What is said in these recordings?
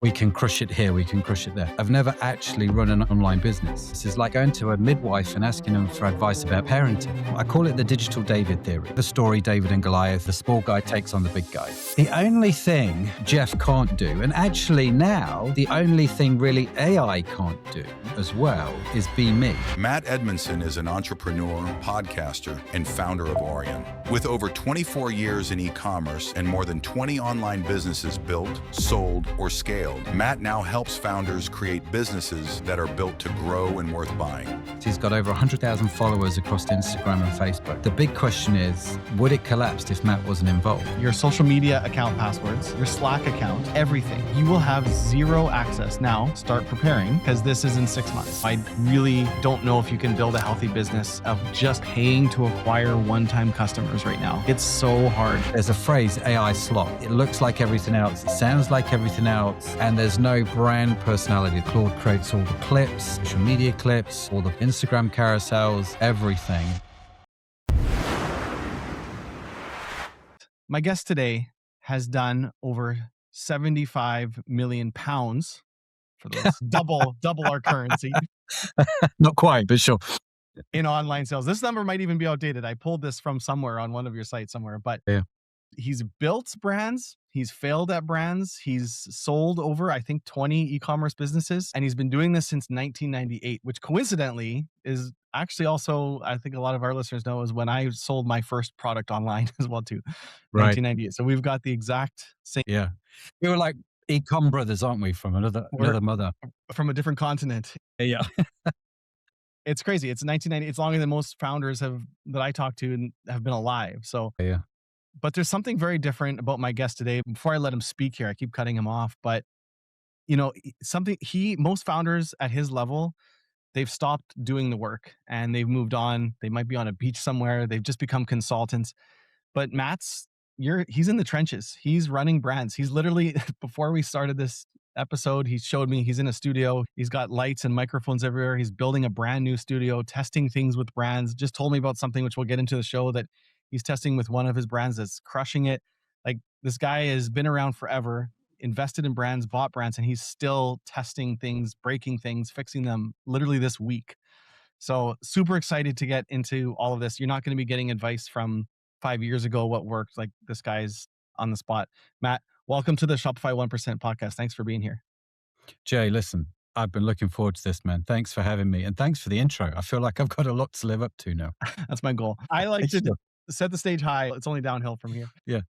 We can crush it here, we can crush it there. I've never actually run an online business. This is like going to a midwife and asking them for advice about parenting. I call it the digital David theory. The story David and Goliath, the small guy takes on the big guy. The only thing Jeff can't do, and actually now, the only thing really AI can't do as well, is be me. Matt Edmundson is an entrepreneur, podcaster, and founder of Orion. With over 24 years in e-commerce and more than 20 online businesses built, sold, or scaled, Matt now helps founders create businesses that are built to grow and worth buying. He's got over 100,000 followers across Instagram and Facebook. The big question is, would it collapse if Matt wasn't involved? Your social media account passwords, your Slack account, everything. You will have zero access. Now, start preparing because this is in 6 months. I really don't know if you can build a healthy business of just paying to acquire one-time customers right now. It's so hard. There's a phrase, AI slot. It looks like everything else. It sounds like everything else. And there's no brand personality. Claude creates all the clips, social media clips, all the Instagram carousels, everything. My guest today has done over 75 million pounds for those double our currency Not quite, but sure. in online sales. This number might even be outdated. I pulled this from somewhere on one of your sites somewhere, but Yeah. he's built brands. He's failed at brands. He's sold over, I think, 20 e-commerce businesses. And he's been doing this since 1998, which coincidentally is actually also, I think a lot of our listeners know, is when I sold my first product online as well too, Right. 1998. So we've got the exact same. Yeah. We were like e-com brothers, aren't we, from another mother? From a different continent. Yeah. It's crazy. It's 1990. It's longer than most founders that I talk to and have been alive. So Yeah. but there's something very different about my guest today. Before I let him speak here, I keep cutting him off, but most founders at his level, they've stopped doing the work and they've moved on. They might be on a beach somewhere. They've just become consultants. But he's in the trenches. He's running brands. He's literally, before we started this episode, he showed me he's in a studio. He's got lights and microphones everywhere. He's building a brand new studio, testing things with brands. Just told me about something which we'll get into the show that he's testing with one of his brands that's crushing it. Like, this guy has been around forever, invested in brands, bought brands, and he's still testing things, breaking things, fixing them literally this week. So super excited to get into all of this. You're not going to be getting advice from 5 years ago, what worked. Like, this guy's on the spot. Matt, welcome to the Shopify 1% podcast. Thanks for being here. Jay, listen, I've been looking forward to this, man. Thanks for having me. And thanks for the intro. I feel like I've got a lot to live up to now. That's my goal. I like to set the stage high. It's only downhill from here. Yeah.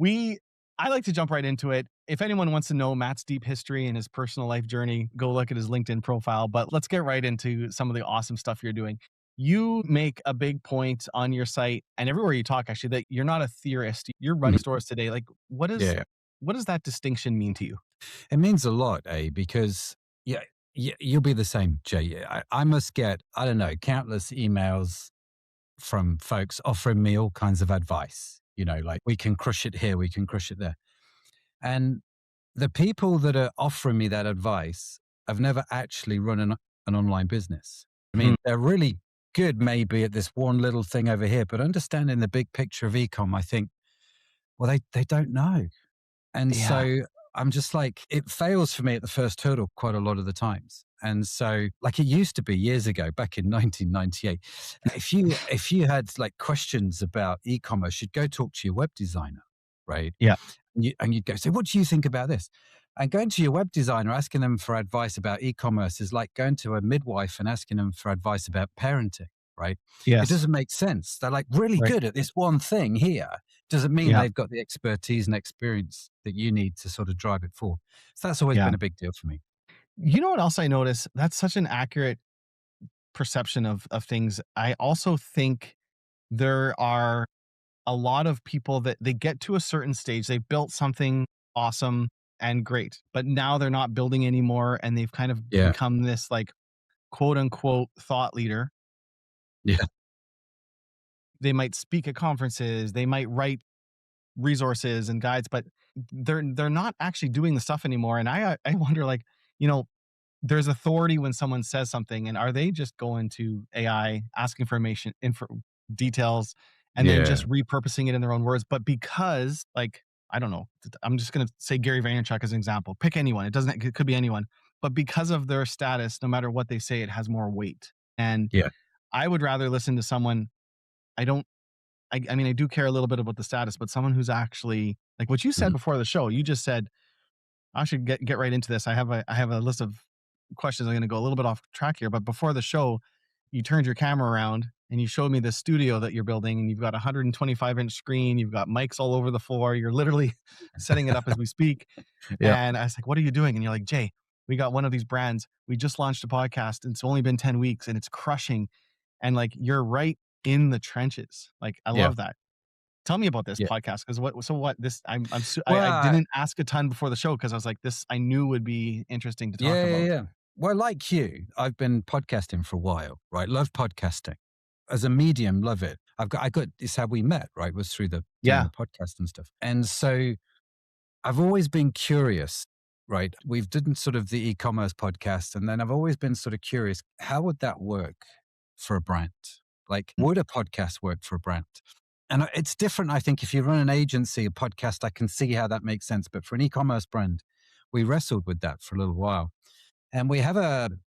I like to jump right into it. If anyone wants to know Matt's deep history and his personal life journey, go look at his LinkedIn profile. But let's get right into some of the awesome stuff you're doing. You make a big point on your site and everywhere you talk, actually, that you're not a theorist. You're running stores today. Like, what does that distinction mean to you? It means a lot, because you'll be the same, Jay. I must get, I don't know, countless emails from folks offering me all kinds of advice, like, we can crush it here, we can crush it there. And the people that are offering me that advice have never actually run an online business. I mean, they're really good maybe at this one little thing over here, but understanding the big picture of e-com, I think, well, they don't know. And so I'm just like, it fails for me at the first hurdle quite a lot of the times. And so, like, it used to be years ago, back in 1998, if you had like questions about e-commerce, you'd go talk to your web designer, right? Yeah. And you'd go, so what do you think about this? And going to your web designer, asking them for advice about e-commerce is like going to a midwife and asking them for advice about parenting, right? Yes. It doesn't make sense. They're like really good at this one thing here. Doesn't mean they've got the expertise and experience that you need to sort of drive it forward. So that's always been a big deal for me. You know what else I notice? That's such an accurate perception of things. I also think there are a lot of people that they get to a certain stage. They built something awesome and great, but now they're not building anymore. And they've kind of become this like quote unquote thought leader. Yeah. They might speak at conferences. They might write resources and guides, but they're not actually doing the stuff anymore. And I wonder, like, there's authority when someone says something, and are they just going to AI, asking for details, and then just repurposing it in their own words? But because, like, I don't know. I'm just going to say Gary Vaynerchuk as an example. Pick anyone. It could be anyone. But because of their status, no matter what they say, it has more weight. And Yeah. I would rather listen to someone. I don't, I mean, I do care a little bit about the status, but someone who's actually like what you said Mhm. before the show. You just said, I should get right into this. I have a list of questions. I'm going to go a little bit off track here, but before the show, you turned your camera around and you showed me this studio that you're building, and you've got a 125-inch screen. You've got mics all over the floor. You're literally setting it up as we speak. Yeah. And I was like, "What are you doing?" And you're like, "Jay, we got one of these brands. We just launched a podcast, and it's only been 10 weeks, and it's crushing." And like, you're right in the trenches. Like, I Yeah. love that. Tell me about this Yeah. podcast, because what this I Well, didn't ask a ton before the show because I was like, this I knew would be interesting to talk yeah, yeah, about. yeah. Well, like you, I've been podcasting for a while, right? Love podcasting as a medium. Love it. I got. It's how we met, right? Was through the doing Yeah. the podcast and stuff. And so I've always been curious, right? We've done sort of the e-commerce podcast, and then I've always been sort of curious, how would that work for a brand? Like, would a podcast work for a brand? And it's different, I think, if you run an agency, a podcast, I can see how that makes sense. But for an e-commerce brand, we wrestled with that for a little while. And we have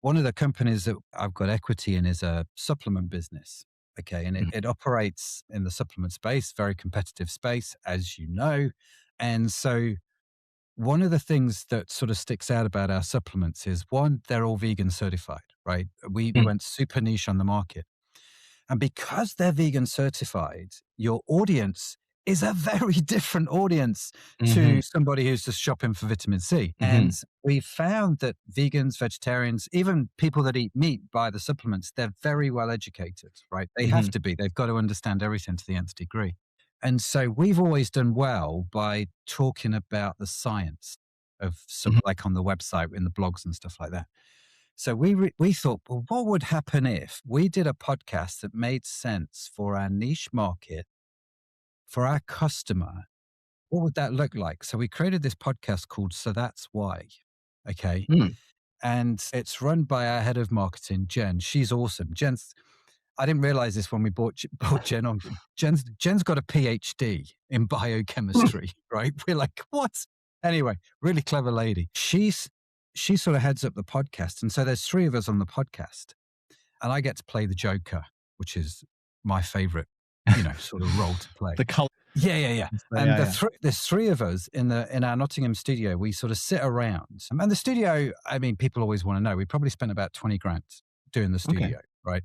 one of the companies that I've got equity in is a supplement business. Okay. And Mhm, it operates in the supplement space, very competitive space, as you know. And so one of the things that sort of sticks out about our supplements is one, they're all vegan certified, right? We mm, went super niche on the market. And because they're vegan certified, your audience is a very different audience mhm, to somebody who's just shopping for vitamin C. And mhm, we found that vegans, vegetarians, even people that eat meat buy the supplements, they're very well educated, right? They have mhm, to be. They've got to understand everything to the nth degree. And so we've always done well by talking about the science of mhm, like on the website, in the blogs and stuff like that. So we thought, well, what would happen if we did a podcast that made sense for our niche market, for our customer? What would that look like? So we created this podcast called So That's Why. Okay. mm. And it's run by our head of marketing, Jen. She's awesome. I didn't realize this when we brought Jen on. Jen's got a PhD in biochemistry, right? We're like, what? Anyway, really clever lady. She sort of heads up the podcast. And so there's three of us on the podcast. And I get to play the Joker, which is my favorite, sort of role to play. The color. Yeah, yeah, yeah. And Yeah, yeah. there's three of us in our Nottingham studio. We sort of sit around, and the studio. I mean, people always want to know. We probably spent about 20 grand doing the Okay. studio, right?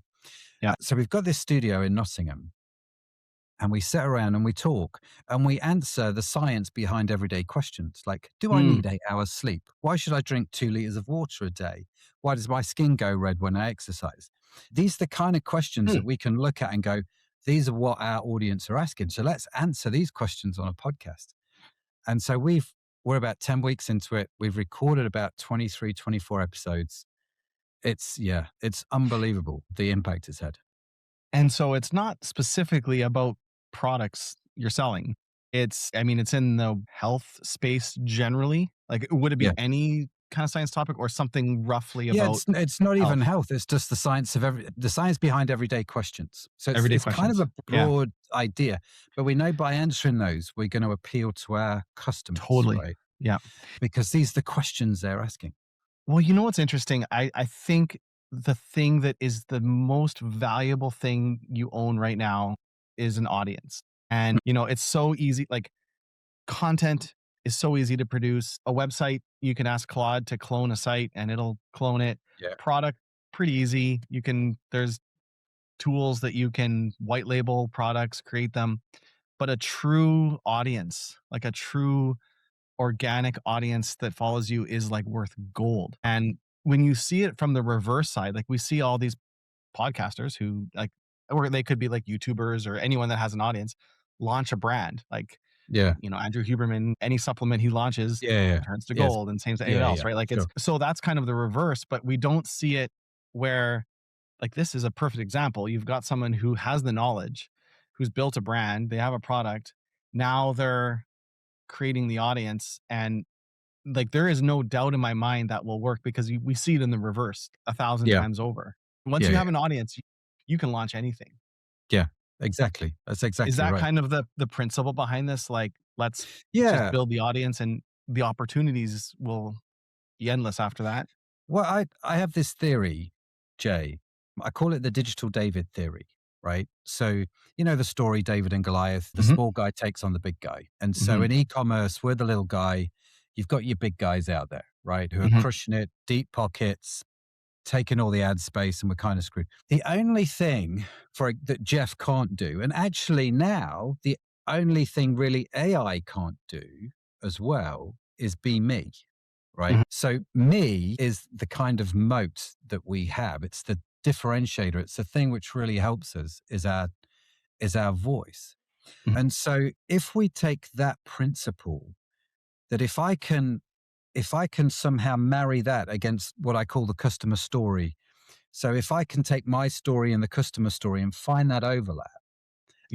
Yeah. So we've got this studio in Nottingham, and we sit around and we talk and we answer the science behind everyday questions like, do I Mm, need 8 hours sleep? Why should I drink 2 liters of water a day? Why does my skin go red when I exercise? These are the kind of questions mm. that we can look at and go, these are what our audience are asking. So let's answer these questions on a podcast. And so we're about 10 weeks into it. We've recorded about 23, 24 episodes. It's unbelievable the impact it's had. And so it's not specifically about products you're selling. I mean, it's in the health space generally. Like, would it be Yeah. any kind of science topic or something roughly Yeah, about it's not even health? health. It's just the science behind everyday questions. So Everyday it's kind of questions. a Yeah, broad idea, but we know by answering those, we're going to appeal to our customers, totally. right? Yeah. Because these are the questions they're asking. Well, you know what's interesting? I think the thing that is the most valuable thing you own right now is an audience. And, it's so easy. Like, content is so easy to produce. A website, you can ask Claude to clone a site and it'll clone it. Yeah, Product, pretty easy. There's tools that you can white label products, create them. But a true audience, like a true organic audience that follows you is like worth gold. And when you see it from the reverse side, like we see all these podcasters who like, or they could be like YouTubers or anyone that has an audience, launch a brand. Like, yeah, Andrew Huberman, any supplement he launches yeah, yeah. turns to Yes, gold, and same as anyone yeah, else, yeah. right? Like, Sure. it's so that's kind of the reverse, but we don't see it where like this is a perfect example. You've got someone who has the knowledge, who's built a brand, they have a product. Now they're creating the audience, and like there is no doubt in my mind that will work because we see it in the reverse 1,000 Yeah, times over. Once yeah, you yeah, have an audience, you can launch anything. yeah. exactly. That's Is exactly that right. kind of the principle behind this? Like, let's just Yeah. build the audience and the opportunities will be endless after that? Well, I have this theory, Jay. I call it the digital David theory, right? So, you know, the story David and Goliath, the Mhm, small guy takes on the big guy. And so mhm, in e-commerce, we're the little guy. You've got your big guys out there, right? Who are mhm, crushing it, deep pockets, taking all the ad space, and we're kind of screwed. The only thing that Jeff can't do, and actually now the only thing really AI can't do as well, is be me, right? mhm, So me is the kind of moat that we have. It's the differentiator. It's the thing which really helps us is our voice. mhm. And so if we take that principle, that if I can somehow marry that against what I call the customer story. So if I can take my story and the customer story and find that overlap,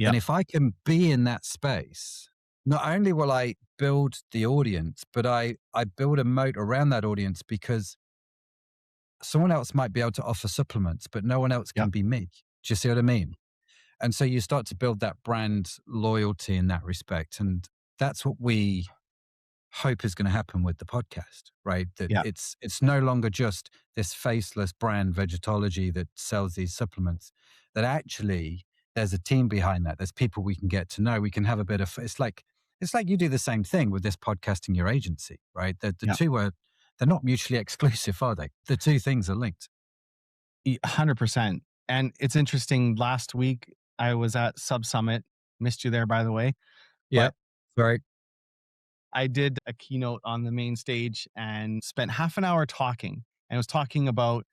and Yep, if I can be in that space, not only will I build the audience, but I build a moat around that audience because someone else might be able to offer supplements, but no one else yep, can be me. Do you see what I mean? And so you start to build that brand loyalty in that respect. And that's what we hope is going to happen with the podcast, right? That yep, it's no longer just this faceless brand Vegetology that sells these supplements. That actually there's a team behind that. There's people we can get to know. We can have a bit of. It's like you do the same thing with this podcasting your agency, right? The yep. two are they're not mutually exclusive, are they? The two things are linked. 100%. And it's interesting, last week, I was at Sub Summit, missed you there, by the way, Yeah. but Right. I did a keynote on the main stage and spent half an hour talking, and was talking about,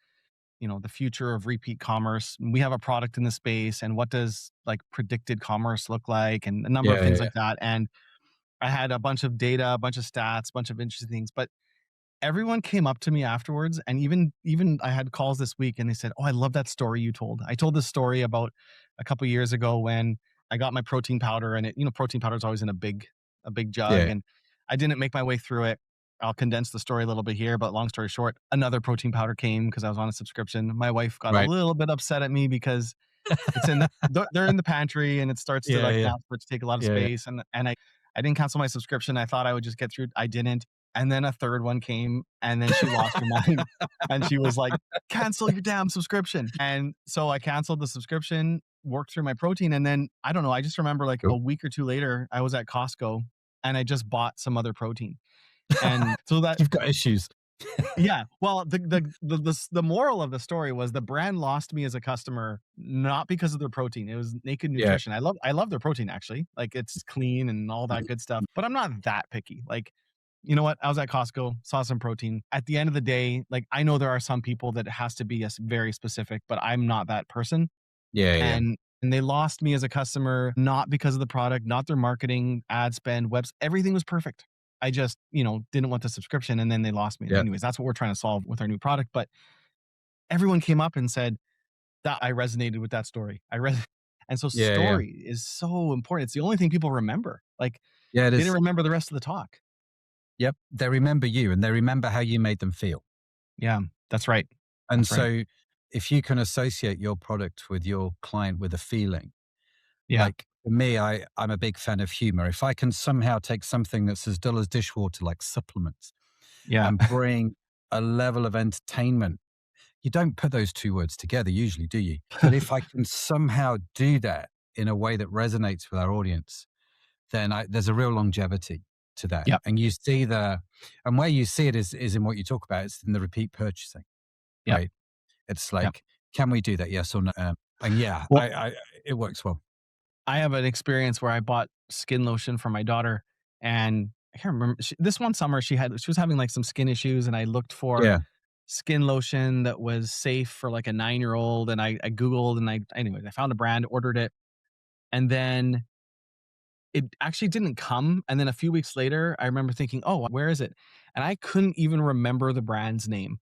the future of repeat commerce. We have a product in the space, and what does, like, predicted commerce look like, and a number of Yeah. things Yeah. like that, and I had a bunch of data, a bunch of stats, a bunch of interesting things, but everyone came up to me afterwards, and even I had calls this week, and they said, "Oh, I love that story you told." I told this story about a couple years ago when I got my protein powder, and protein powder is always in a big jug, Yeah. and I didn't make my way through it. I'll condense the story a little bit here, but long story short, another protein powder came because I was on a subscription. My wife got a Right. little bit upset at me because they're in the pantry, and it starts to, Yeah. like, Yeah. now start to take a lot of Yeah. Yeah. space, and I didn't cancel my subscription. I thought I would just get through. I didn't. And then a third one came, and then she lost her mind, and she was like, "Cancel your damn subscription." And so I canceled the subscription, worked through my protein, and then I don't know, I just remember, like, a Cool. week or 2 later, I was at Costco, and I just bought some other protein. And so that You've got issues. yeah. Well, the moral of the story was the brand lost me as a customer, not because of their protein. It was Naked Yeah. Nutrition. I love their protein, actually. Like, it's clean and all that good stuff, but I'm not that picky. Like, you know what? I was at Costco, saw some protein. At the end of the day, like, I know there are some people that it has to be very specific, but I'm not that person. Yeah. Yeah. And they lost me as a customer, not because of the product, not their marketing, ad spend, webs, everything was perfect. I just, didn't want the subscription, and then they lost me. Yeah. Anyways, that's what we're trying to solve with our new product. But everyone came up and said that I resonated with that story. And so Yeah. Yeah. story is so important. It's the only thing people remember. Like, Yeah. It they is. didn't remember the rest of the talk. Yep. They remember you and they remember how you made them feel. Yeah, that's right. And That's right. so if you can associate your product with your client with a feeling, Yeah. like for me, I'm a big fan of humor. If I can somehow take something that's as dull as dishwater, like supplements, Yeah. and bring a level of entertainment, you don't put those two words together usually, do you? But if I can somehow do that in a way that resonates with our audience, then there's a real longevity to that. Yep. And you see and where you see it is in what you talk about. It's in the repeat purchasing, Yep. right? It's Yep. like, can we do that? Yes or no? And yeah, Well, it works well. I have an experience where I bought skin lotion for my daughter, and I can't remember. This one summer, she was having, like, some skin issues, and I looked for Yeah, skin lotion that was safe for, like, a 9-year-old, and I Googled, and anyways, I found a brand, ordered it, and then it actually didn't come, and then a few weeks later, I remember thinking, "Oh, where is it?" And I couldn't even remember the brand's name.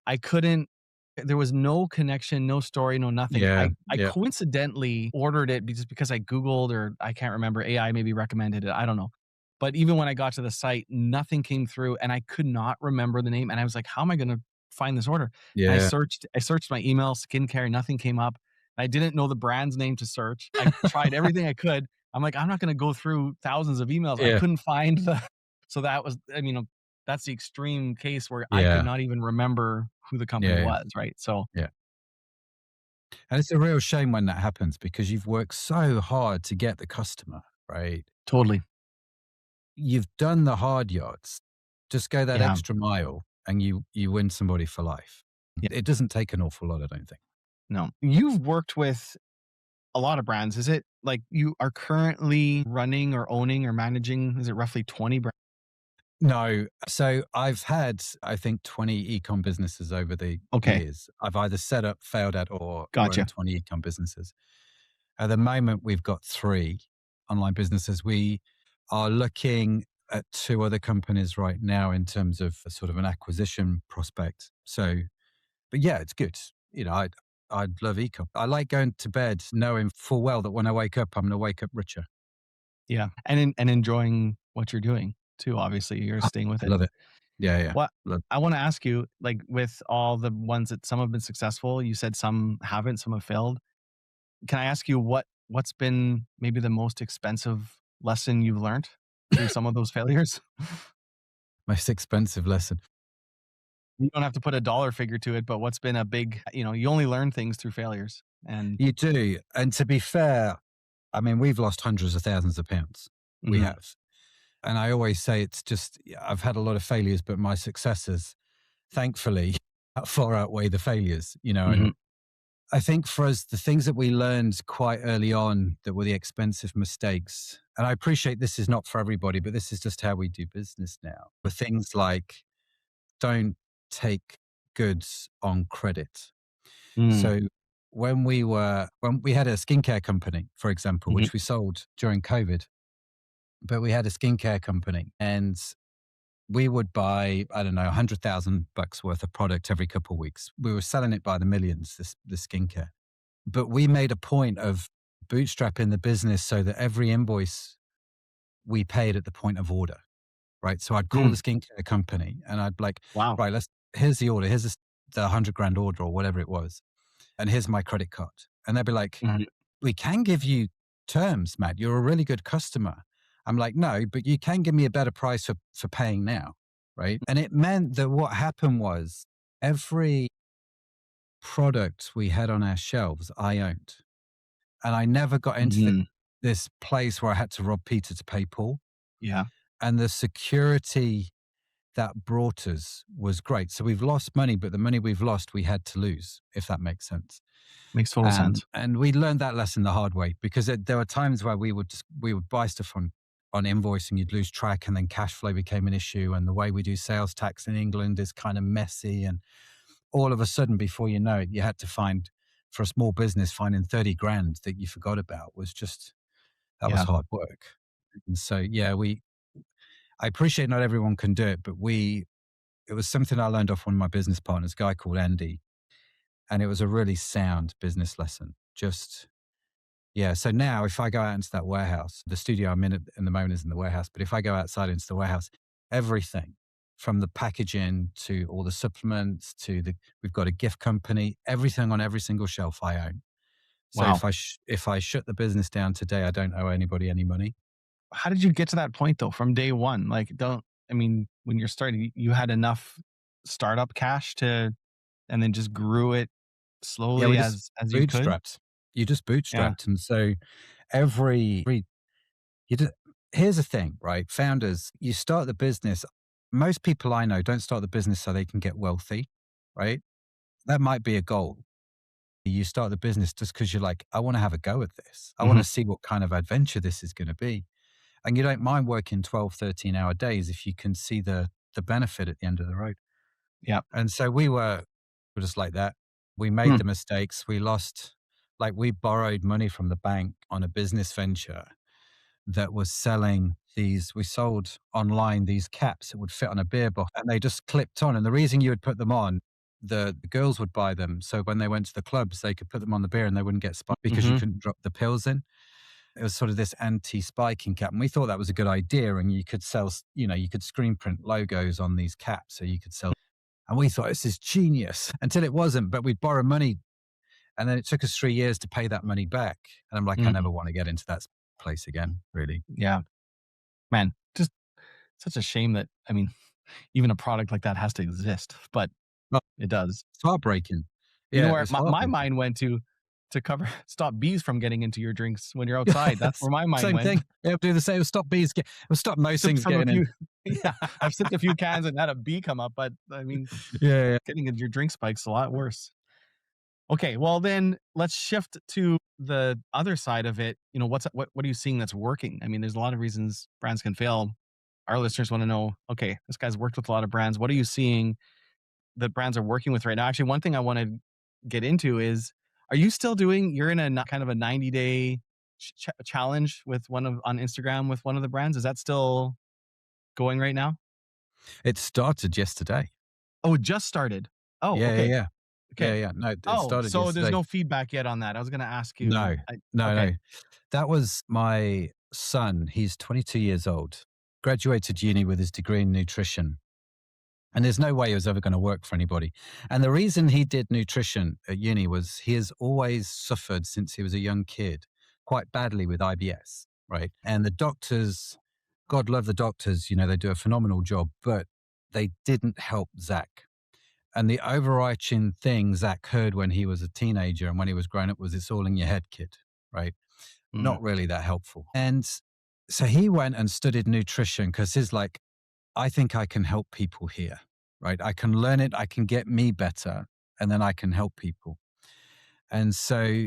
I couldn't There was no connection, no story, no nothing. yeah, I yeah, coincidentally ordered it just because I Googled, or I can't remember, AI maybe recommended it, I don't know. But even when I got to the site, nothing came through, and I could not remember the name, and I was like, "How am I gonna find this order?" And yeah, I searched my email, skincare, nothing came up. I didn't know the brand's name to search. I tried everything I could. I'm like, I'm not going to go through thousands of emails. I Yeah. couldn't find the. So that was, I mean, that's the extreme case where I could Yeah. not even remember who the company Yeah. was. Right. So Yeah. And it's a real shame when that happens because you've worked so hard to get the customer, right? totally. You've done the hard yards. Just go that Yeah. extra mile and you win somebody for life. Yeah. It doesn't take an awful lot, I don't think. No. You've worked with a lot of brands. Is it like you are currently running or owning or managing, is it roughly 20 brands? No. So I've had, I think, 20 ecom businesses over the Okay. years. I've either set up, failed at, or run Gotcha. 20 ecom businesses. At the moment, we've got 3 online businesses. We are looking at 2 other companies right now in terms of a sort of an acquisition prospect. So, but yeah, it's good. I'd love ecom. I like going to bed knowing full well that when I wake up, I'm going to wake up richer. Yeah. And enjoying what you're doing too. Obviously, you're I staying with it. love it. Yeah, yeah. What Love. I want to ask you, like with all the ones that some have been successful, you said some haven't, some have failed. Can I ask you what's been maybe the most expensive lesson you've learned through some of those failures? Most expensive lesson. You don't have to put a dollar figure to it, but what's been a big, you only learn things through failures. And You do. And to be fair, I mean, we've lost hundreds of thousands of pounds. We mhm, have. And I always say it's just, yeah, I've had a lot of failures, but my successes, thankfully, far outweigh the failures, mhm, and I think for us, the things that we learned quite early on that were the expensive mistakes, and I appreciate this is not for everybody, but this is just how we do business now, were things like don't take goods on credit. mm, So when we had a skincare company, for example, mhm, which we sold during COVID, but we had a skincare company and we would buy, I don't know, $100,000 worth of product every couple of weeks. We were selling it by the millions, the skincare. But we made a point of bootstrapping the business so that every invoice we paid at the point of order, right? So I'd call mm. the skincare company and I'd be like, Wow. right, here's the order. Here's the 100 grand order or whatever it was. And here's my credit card. And they'd be like, Mhm, we can give you terms, Matt. You're a really good customer. I'm like, no, but you can give me a better price for paying now. Right. And it meant that what happened was every product we had on our shelves, I owned. And I never got into mhm. this place where I had to rob Peter to pay Paul. Yeah, And the security that brought us was great. So we've lost money, but the money we've lost, we had to lose, if that makes sense. makes total sense. And we learned that lesson the hard way because there were times where we would buy stuff on invoice and you'd lose track, and then cash flow became an issue. And the way we do sales tax in England is kind of messy. And all of a sudden, before you know it, you had to find, for a small business, finding 30 grand that you forgot about was just, that was Yeah. hard work. And so, yeah, I appreciate not everyone can do it, but it was something I learned off one of my business partners, a guy called Andy. And it was a really sound business lesson. Just, yeah. So now if I go out into that warehouse, the studio I'm in the moment is in the warehouse, but if I go outside into the warehouse, everything from the packaging to all the supplements we've got a gift company, everything on every single shelf I own. So Wow. if I shut the business down today, I don't owe anybody any money. How did you get to that point though from day one? Like, I mean, when you're starting, you had enough startup cash to, and then just grew it Yeah, slowly we just as you could? bootstrapped. You just Yeah. bootstrapped. And so every You do, here's the thing, right? Founders, you start the business. Most people I know don't start the business so they can get wealthy, right? That might be a goal. You start the business just because you're like, I want to have a go at this. I want Mhm. to see what kind of adventure this is going to be. And you don't mind working 12, 13-hour days if you can see the benefit at the end of the road. Yeah. And so we were just like that. We made Hmm. the mistakes. We lost, like we borrowed money from the bank on a business venture that was selling we sold online these caps that would fit on a beer bottle and they just clipped on. And the reason you would put them on, the girls would buy them. So when they went to the clubs, they could put them on the beer and they wouldn't get spiked because you Mhm. couldn't drop the pills in. It was sort of this anti-spiking cap. And we thought that was a good idea. And you could sell, you could screen print logos on these caps. So you could sell. And we thought this is genius until it wasn't. But we'd borrow money And then it took us 3 years to pay that money back. And I'm like, I Mm, never want to get into that place again, really. yeah, man, just such a shame that, I mean, even a product like that has to exist, but Oh, it does. it's heartbreaking. You know Yeah, where it's my heartbreaking. mind went to cover stop bees from getting into your drinks when you're outside. That's where my mind Same went. thing. Yeah, do the same. Stop most Sipped things from a getting in. few yeah, I've sipped a few cans and had a bee come up, but I mean, Yeah, yeah. getting into your drink spike's a lot worse. Okay, well then let's shift to the other side of it. You know, what are you seeing that's working? I mean, there's a lot of reasons brands can fail. Our listeners want to know, okay, this guy's worked with a lot of brands. What are you seeing that brands are working with right now? Actually, one thing I want to get into is, are you still doing, you're in a kind of a 90-day challenge with one of on Instagram with one of the brands? Is that still going right now? It started yesterday. Oh, it just started. Oh, Yeah, yeah, okay. yeah. Yeah, Okay. yeah. No, it Oh, started so there's yesterday. no feedback yet on that. I was going to ask you. No, no, Okay. no. That was my son. He's 22 years old, graduated uni with his degree in nutrition. And there's no way he was ever going to work for anybody. And the reason he did nutrition at uni was he has always suffered since he was a young kid quite badly with IBS, right? And the doctors, God love the doctors, they do a phenomenal job, but they didn't help Zach. And the overarching thing Zach heard when he was a teenager and when he was grown up was, it's all in your head, kid, right? Mm, Not really that helpful. And so he went and studied nutrition because he's like, I think I can help people here, right? I can learn it, I can get me better, and then I can help people. And so,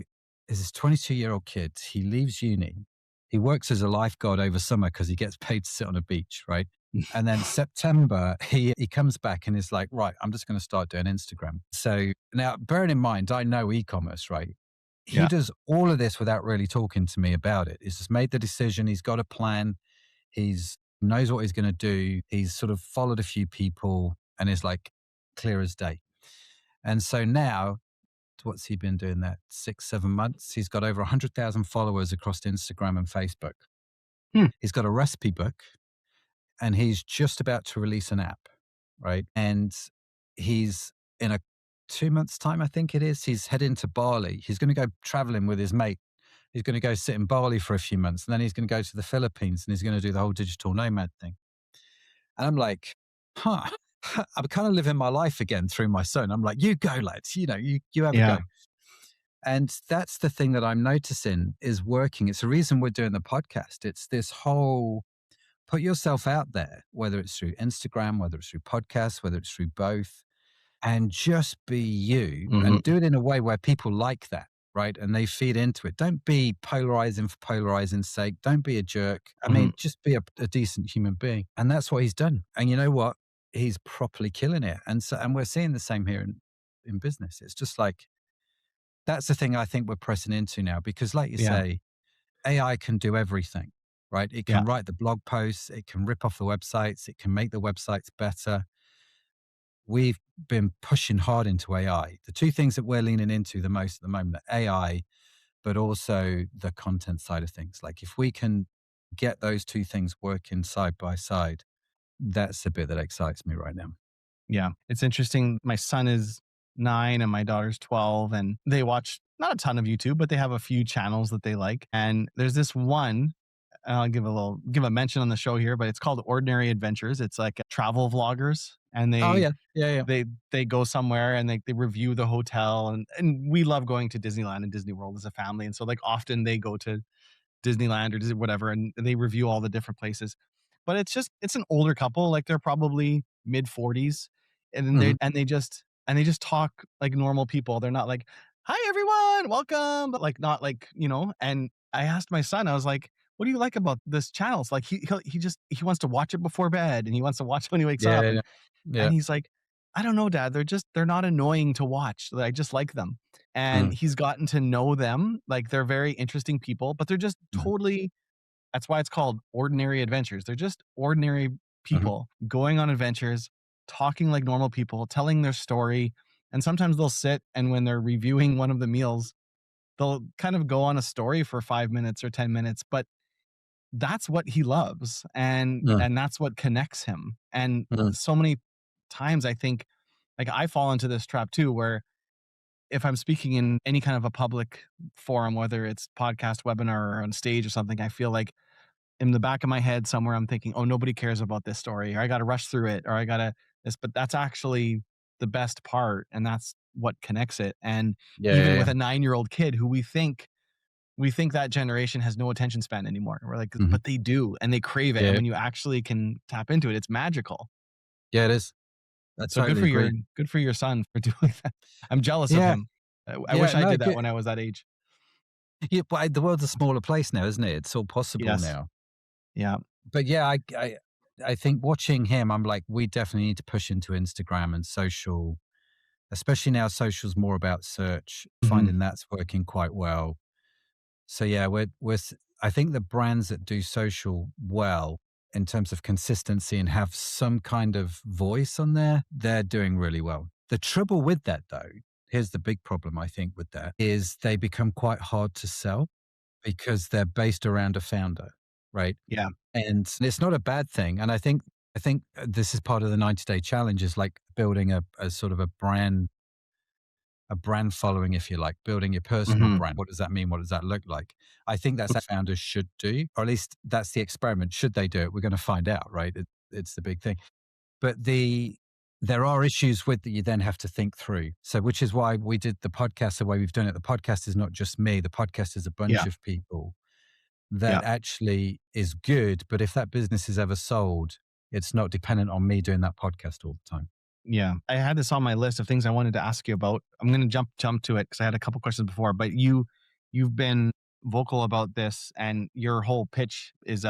as this 22-year-old kid, he leaves uni. He works as a lifeguard over summer because he gets paid to sit on a beach, right? And then September, he comes back and is like, right, I'm just going to start doing Instagram. So now, bearing in mind, I know e-commerce, right? He yeah. does all of this without really talking to me about it. He's just made the decision. He's got a plan. He's knows what he's going to do. He's sort of followed a few people and is like clear as day. And so now, what's he been doing that 6, 7 months? He's got over 100,000 followers across Instagram and Facebook. Hmm. He's got a recipe book and he's just about to release an app, right? And he's in a 2 months time, I think it is. He's heading to Bali. He's going to go traveling with his mate. He's going to go sit in Bali for a few months and then he's going to go to the Philippines and he's going to do the whole digital nomad thing. And I'm like, huh, I'm kind of living my life again through my son. I'm like, you go, lads, you have a go. Yeah. And that's the thing that I'm noticing is working. It's the reason we're doing the podcast. It's this whole put yourself out there, whether it's through Instagram, whether it's through podcasts, whether it's through both, and just be you Mhm. and do it in a way where people like that, right? And they feed into it. Don't be polarizing for polarizing's sake. Don't be a jerk. I Mhm. mean, just be a decent human being. And that's what he's done. And you know what? He's properly killing it. And we're seeing the same here in business. It's just like, that's the thing I think we're pressing into now, because like you Yeah. say, AI can do everything, right? It Yeah. can write the blog posts. It can rip off the websites. It can make the websites better. We've been pushing hard into AI. The two things that we're leaning into the most at the moment are AI, but also the content side of things. Like if we can get those two things working side by side, that's the bit that excites me right now. Yeah. It's interesting. My son is 9 and my daughter's 12, and they watch not a ton of YouTube, but they have a few channels that they like. And there's this one, I'll give a mention on the show here, but it's called Ordinary Adventures. It's like travel vloggers, and Oh yeah, yeah, yeah. they go somewhere and they review the hotel, and we love going to Disneyland and Disney World as a family. And so like often they go to Disneyland or Disney whatever, and they review all the different places. But it's an older couple, like they're probably mid-40s, and then Hmm. they just talk like normal people. They're not like, "Hi everyone, welcome," but like not like, and I asked my son, I was like, "What do you like about this channel?" It's like he wants to watch it before bed and he wants to watch it when he wakes Yeah, up, yeah, yeah. and he's like, "I don't know, dad. They're not annoying to watch. I just like them." And Mm, he's gotten to know them. Like they're very interesting people, but they're just mhm, totally, that's why it's called Ordinary Adventures. They're just ordinary mhm. people going on adventures, talking like normal people, telling their story. And sometimes they'll sit and when they're reviewing one of the meals, they'll kind of go on a story for 5 minutes or 10 minutes, but that's what he loves, Mm, and that's what connects him. And mm, so many times I think, like, I fall into this trap too where if I'm speaking in any kind of a public forum, whether it's podcast, webinar, or on stage or something, I feel like in the back of my head somewhere I'm thinking, oh, nobody cares about this story, or I got to rush through it, or I got to this. But that's actually the best part, and that's what connects it. And Yeah, yeah, even with yeah. a 9-year-old kid who we think that generation has no attention span anymore. We're like, Mhm. but they do, and they crave it. And Yeah, when you actually can tap into it, it's magical. yeah, it is. I So totally agree. good for your son for doing that. I'm jealous of Yeah, him. I yeah, wish I no, did that good. when I was that age. Yeah, but the world's a smaller place now, isn't it? It's all possible Yes. now. Yeah. But yeah, I think watching him, I'm like, we definitely need to push into Instagram and social, especially now social's more about search, Mhm. finding that's working quite well. So yeah, I think the brands that do social well in terms of consistency and have some kind of voice on there, they're doing really well. The trouble with that though, here's the big problem I think with that is they become quite hard to sell because they're based around a founder, right? Yeah. And it's not a bad thing. And I think this is part of the 90-day challenge is like building a sort of a brand following, if you like, building your personal Mhm. brand. What does that mean? What does that look like? I think that's what founders should do, or at least that's the experiment. Should they do it? We're going to find out, right? It's the big thing. But there are issues with that you then have to think through. So, which is why we did the podcast the way we've done it. The podcast is not just me. The podcast is a bunch Yeah. of people Yeah. that actually is good. But if that business is ever sold, it's not dependent on me doing that podcast all the time. Yeah. I had this on my list of things I wanted to ask you about. I'm going to jump to it because I had a couple questions before, but you've been vocal about this, and your whole pitch is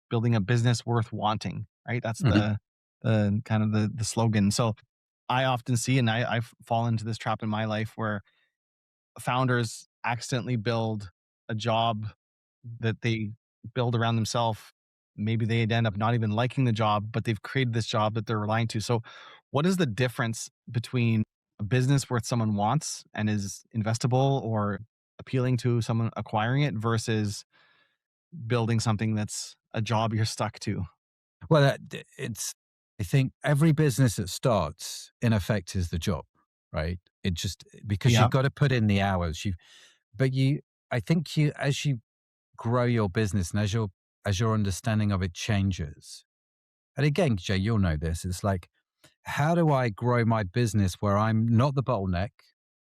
building a business worth wanting, right? That's Mhm. the kind of the slogan. So I often see, and I've fallen into this trap in my life where founders accidentally build a job that they build around themselves. Maybe they'd end up not even liking the job, but they've created this job that they're relying to. So, what is the difference between a business where someone wants and is investable or appealing to someone acquiring it versus building something that's a job you're stuck to? Well, I think every business that starts, in effect, is the job, right? It just, because Yeah. you've got to put in the hours. But I think as you grow your business and as your understanding of it changes, and again, Jay, you'll know this, it's like, how do I grow my business where I'm not the bottleneck,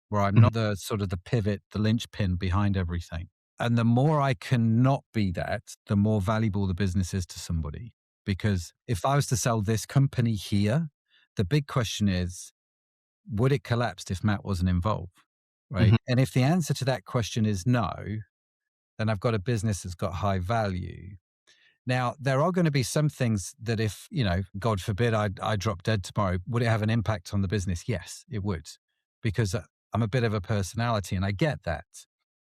where I'm Mhm. not the sort of the pivot, the linchpin behind everything? And the more I can not be that, the more valuable the business is to somebody. Because if I was to sell this company here, the big question is, would it collapse if Matt wasn't involved? Mhm. Right. And if the answer to that question is no, then I've got a business that's got high value. Now, there are going to be some things that if, God forbid, I drop dead tomorrow, would it have an impact on the business? Yes, it would, because I'm a bit of a personality and I get that.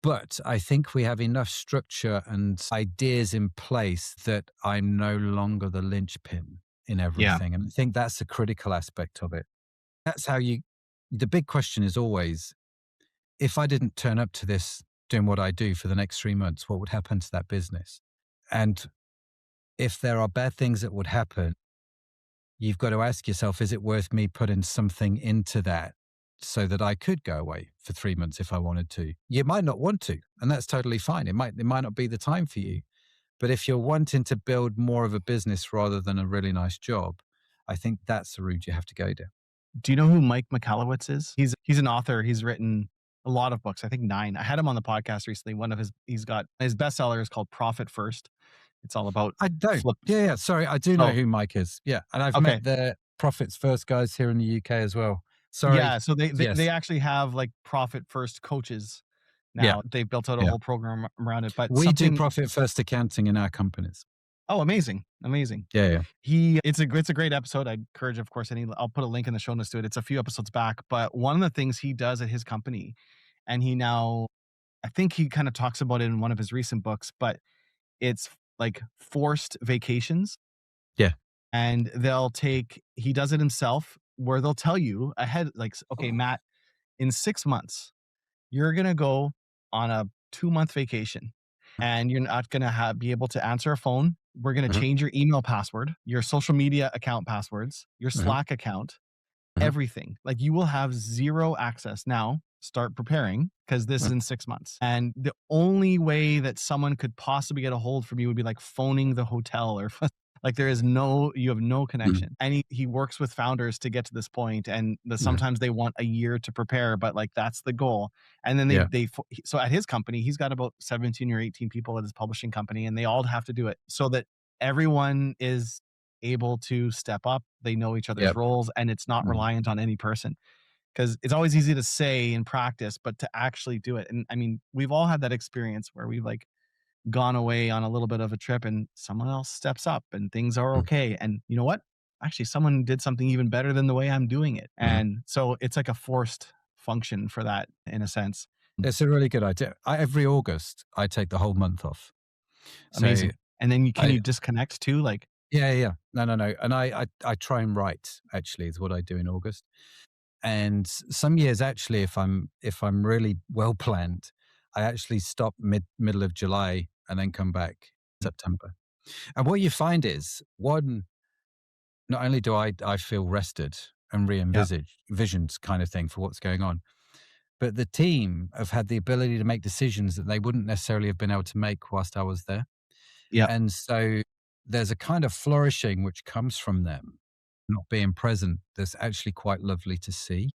But I think we have enough structure and ideas in place that I'm no longer the linchpin in Yeah. everything. And I think that's a critical aspect of it. That's how the big question is always, if I didn't turn up to this doing what I do for the next 3 months, what would happen to that business? And if there are bad things that would happen, you've got to ask yourself, is it worth me putting something into that so that I could go away for 3 months if I wanted to? You might not want to, and that's totally fine. It might not be the time for you. But if you're wanting to build more of a business rather than a really nice job, I think that's the route you have to go down. Do you know who Mike Michalowicz is? He's an author. He's written a lot of books. I think 9. I had him on the podcast recently. One of he's got his bestseller is called Profit First. It's all about I don't. flip. Yeah, yeah. Sorry, I do know Oh, who Mike is. Yeah, and I've okay. met the Profits First guys here in the UK as well. Sorry. Yeah, so they Yes. actually have like Profit First coaches Yeah. now. They've built out a Yeah. whole program around it. But We do something profit first accounting in our companies. oh, amazing. Amazing. Yeah, yeah. It's a great episode. I encourage, of course, I'll put a link in the show notes to it. It's a few episodes back, but one of the things he does at his company, and I think he kind of talks about it in one of his recent books, but it's like forced vacations, Yeah. and he does it himself where they'll tell you ahead, like, okay, Matt, in 6 months, you're going to go on a 2-month vacation and you're not going to be able to answer a phone. We're going to Uh-huh. change your email password, your social media account passwords, your Uh-huh. Slack account, Uh-huh. everything. Like you will have zero access. Now, start preparing because this is in 6 months. And the only way that someone could possibly get a hold from you would be like phoning the hotel or like there is no, you have no Mhm. connection. And he works with founders to get to this point, and Mhm. sometimes they want a year to prepare, but like that's the goal. And then Yeah. so at his company, he's got about 17 or 18 people at his publishing company, and they all have to do it so that everyone is able to step up. They know each other's Yep. roles, and it's not Mhm. reliant on any person. Because it's always easy to say in practice, but to actually do it. And I mean, we've all had that experience where we've like gone away on a little bit of a trip and someone else steps up and things are Mhm. okay. And you know what? Actually, someone did something even better than the way I'm doing it. Mhm. And so it's like a forced function for that in a sense. It's a really good idea. Every August, I take the whole month off. So Amazing. And then can I you disconnect too? Like, yeah, yeah. No, no, no. And I try and write, actually, is what I do in August. And some years, actually, if I'm really well planned, I actually stop middle of July and then come back September. And what you find is, one, not only do I feel rested and yeah, re-envisaged visions kind of thing for what's going on, but the team have had the ability to make decisions that they wouldn't necessarily have been able to make whilst I was there. yeah, And so there's a kind of flourishing which comes from them not being present that's actually quite lovely to see.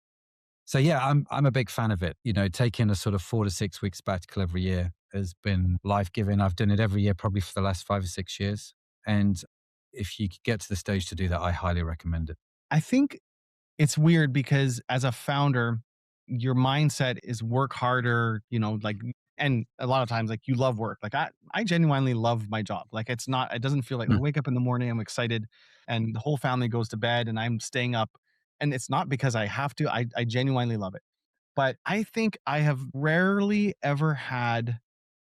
So yeah, I'm a big fan of it. You know, taking a sort of 4 to 6 week sabbatical every year has been life giving. I've done it every year, probably for the last 5 or 6 years. And if you could get to the stage to do that, I highly recommend it. I think it's weird because as a founder, your mindset is work harder, like, and a lot of times like you love work. Like I genuinely love my job. Like it doesn't feel like I Mm, wake up in the morning, I'm excited and the whole family goes to bed and I'm staying up. And it's not because I have to. I genuinely love it. But I think I have rarely ever had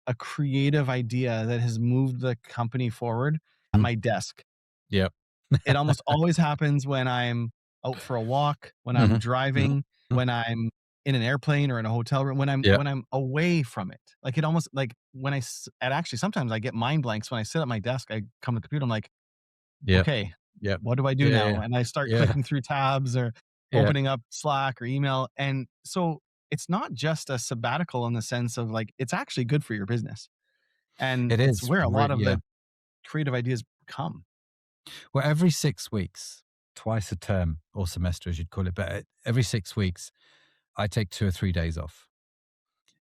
a creative idea that has moved the company forward at mm, my desk. yep. It almost always happens when I'm out for a walk, when I'm Mhm, mhm, driving, mm, when I'm in an airplane or in a hotel room, when I'm yep, when I'm away from it. Like, it almost like when and actually, sometimes I get mind blanks when I sit at my desk, I come to the computer, I'm like, yep, "Okay, yep. what do I do Yeah, now?" yeah, And I start yeah, clicking through tabs or yeah. opening up Slack or email, and so it's not just a sabbatical in the sense of, like, it's actually good for your business, and It it's is, where a lot of yeah. the creative ideas come. Well, every 6 weeks, twice a term or semester, as you'd call it, but every 6 weeks, I take 2 or 3 days off.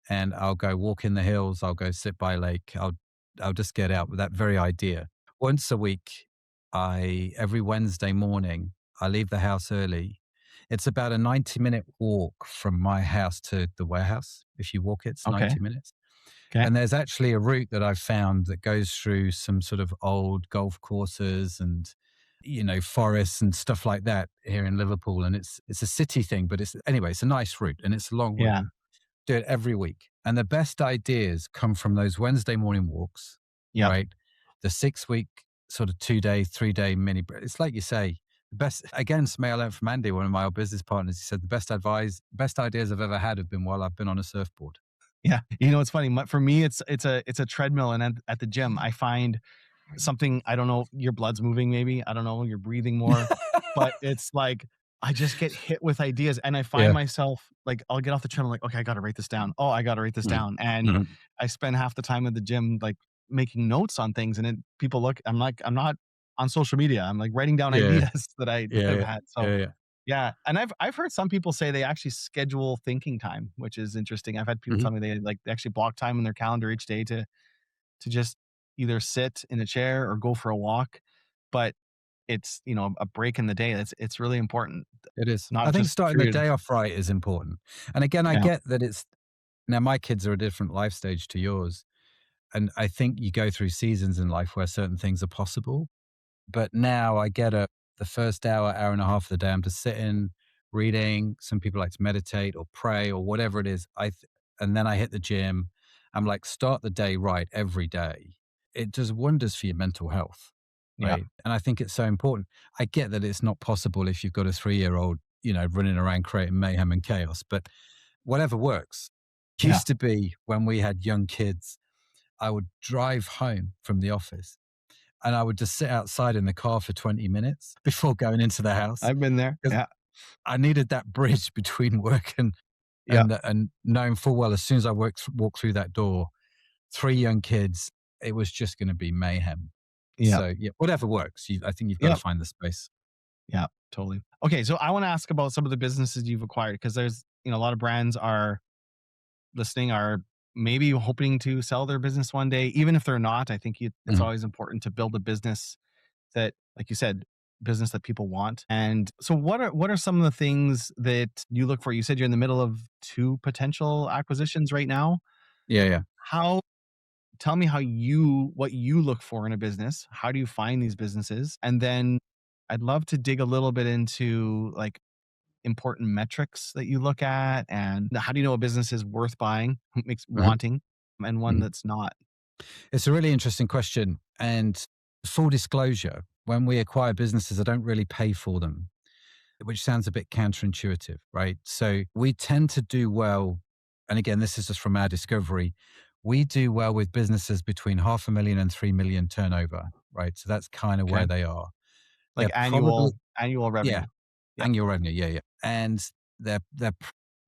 And I'll go walk in the hills. I'll go sit by a lake. I'll just get out with that very idea. Once a week, every Wednesday morning, I leave the house early. It's about a 90-minute walk from my house to the warehouse. If you walk it, it's Okay, 90 minutes. okay, And there's actually a route that I've found that goes through some sort of old golf courses and, forests and stuff like that here in Liverpool. And it's a city thing, but it's a nice route and it's a long route. yeah, Do it every week. And the best ideas come from those Wednesday morning walks, yep. right? The 6 week sort of 2 day, 3 day mini. It's like you say, the best, again, something I learned from Andy, one of my old business partners. He said, the best ideas I've ever had have been while I've been on a surfboard. Yeah, it's funny, for me, it's a treadmill, and at the gym, I find something. I don't know, your blood's moving maybe, I don't know, you're breathing more, but it's like, I just get hit with ideas, and I find Yeah. myself, like, I'll get off the treadmill, like, "Okay, I gotta write this down. Oh, I gotta write this Mhm. down," and Mhm. I spend half the time at the gym, like, making notes on things, and then people look, I'm like, I'm not on social media, I'm, like, writing down Yeah. ideas that Yeah. I've Yeah. had, so Yeah. Yeah. yeah, and I've heard some people say they actually schedule thinking time, which is interesting. I've had people Mhm. tell me they actually block time in their calendar each day to just either sit in a chair or go for a walk, but it's, a break in the day. It's really important, It is. I not think just starting the creative. day off right is important. And again, I Yeah, get that now my kids are a different life stage to yours. And I think you go through seasons in life where certain things are possible. But now I get it. The first hour, hour and a half of the day, I'm just sitting, reading. Some people like to meditate or pray or whatever it is. And then I hit the gym. I'm like, start the day right every day. It does wonders for your mental health, yeah, right? And I think it's so important. I get that it's not possible if you've got a 3 year old, running around creating mayhem and chaos, but whatever works. yeah. Used to be when we had young kids, I would drive home from the office and I would just sit outside in the car for 20 minutes before going into the house I've been there. because Yeah, I needed that bridge between work and, Yeah. and knowing full well, as soon as I walk through that door, 3 young kids, it was just gonna be mayhem. Yeah. So, yeah, whatever works. I think you've got to Yeah. find the space. Yeah. Totally. Okay. So I want to ask about some of the businesses you've acquired because there's, a lot of brands are listening, are maybe hoping to sell their business one day. Even if they're not, I think it's Mhm, always important to build a business that, like you said, business that people want. And so what are some of the things that you look for? You said you're in the middle of two potential acquisitions right now. yeah, yeah. How Tell me what you look for in a business. How do you find these businesses? And then I'd love to dig a little bit into like important metrics that you look at and how do you know a business is worth buying, makes Mhm, wanting, and one mhm. that's not? It's a really interesting question, and full disclosure, when we acquire businesses, I don't really pay for them, which sounds a bit counterintuitive, right? So we tend to do well, and again, this is just from our discovery, we do well with businesses between 500,000 and 3 million turnover, right? So that's kind of Okay. where they are. Like They're probably annual yeah, revenue. Yeah. annual revenue, yeah, yeah. And they're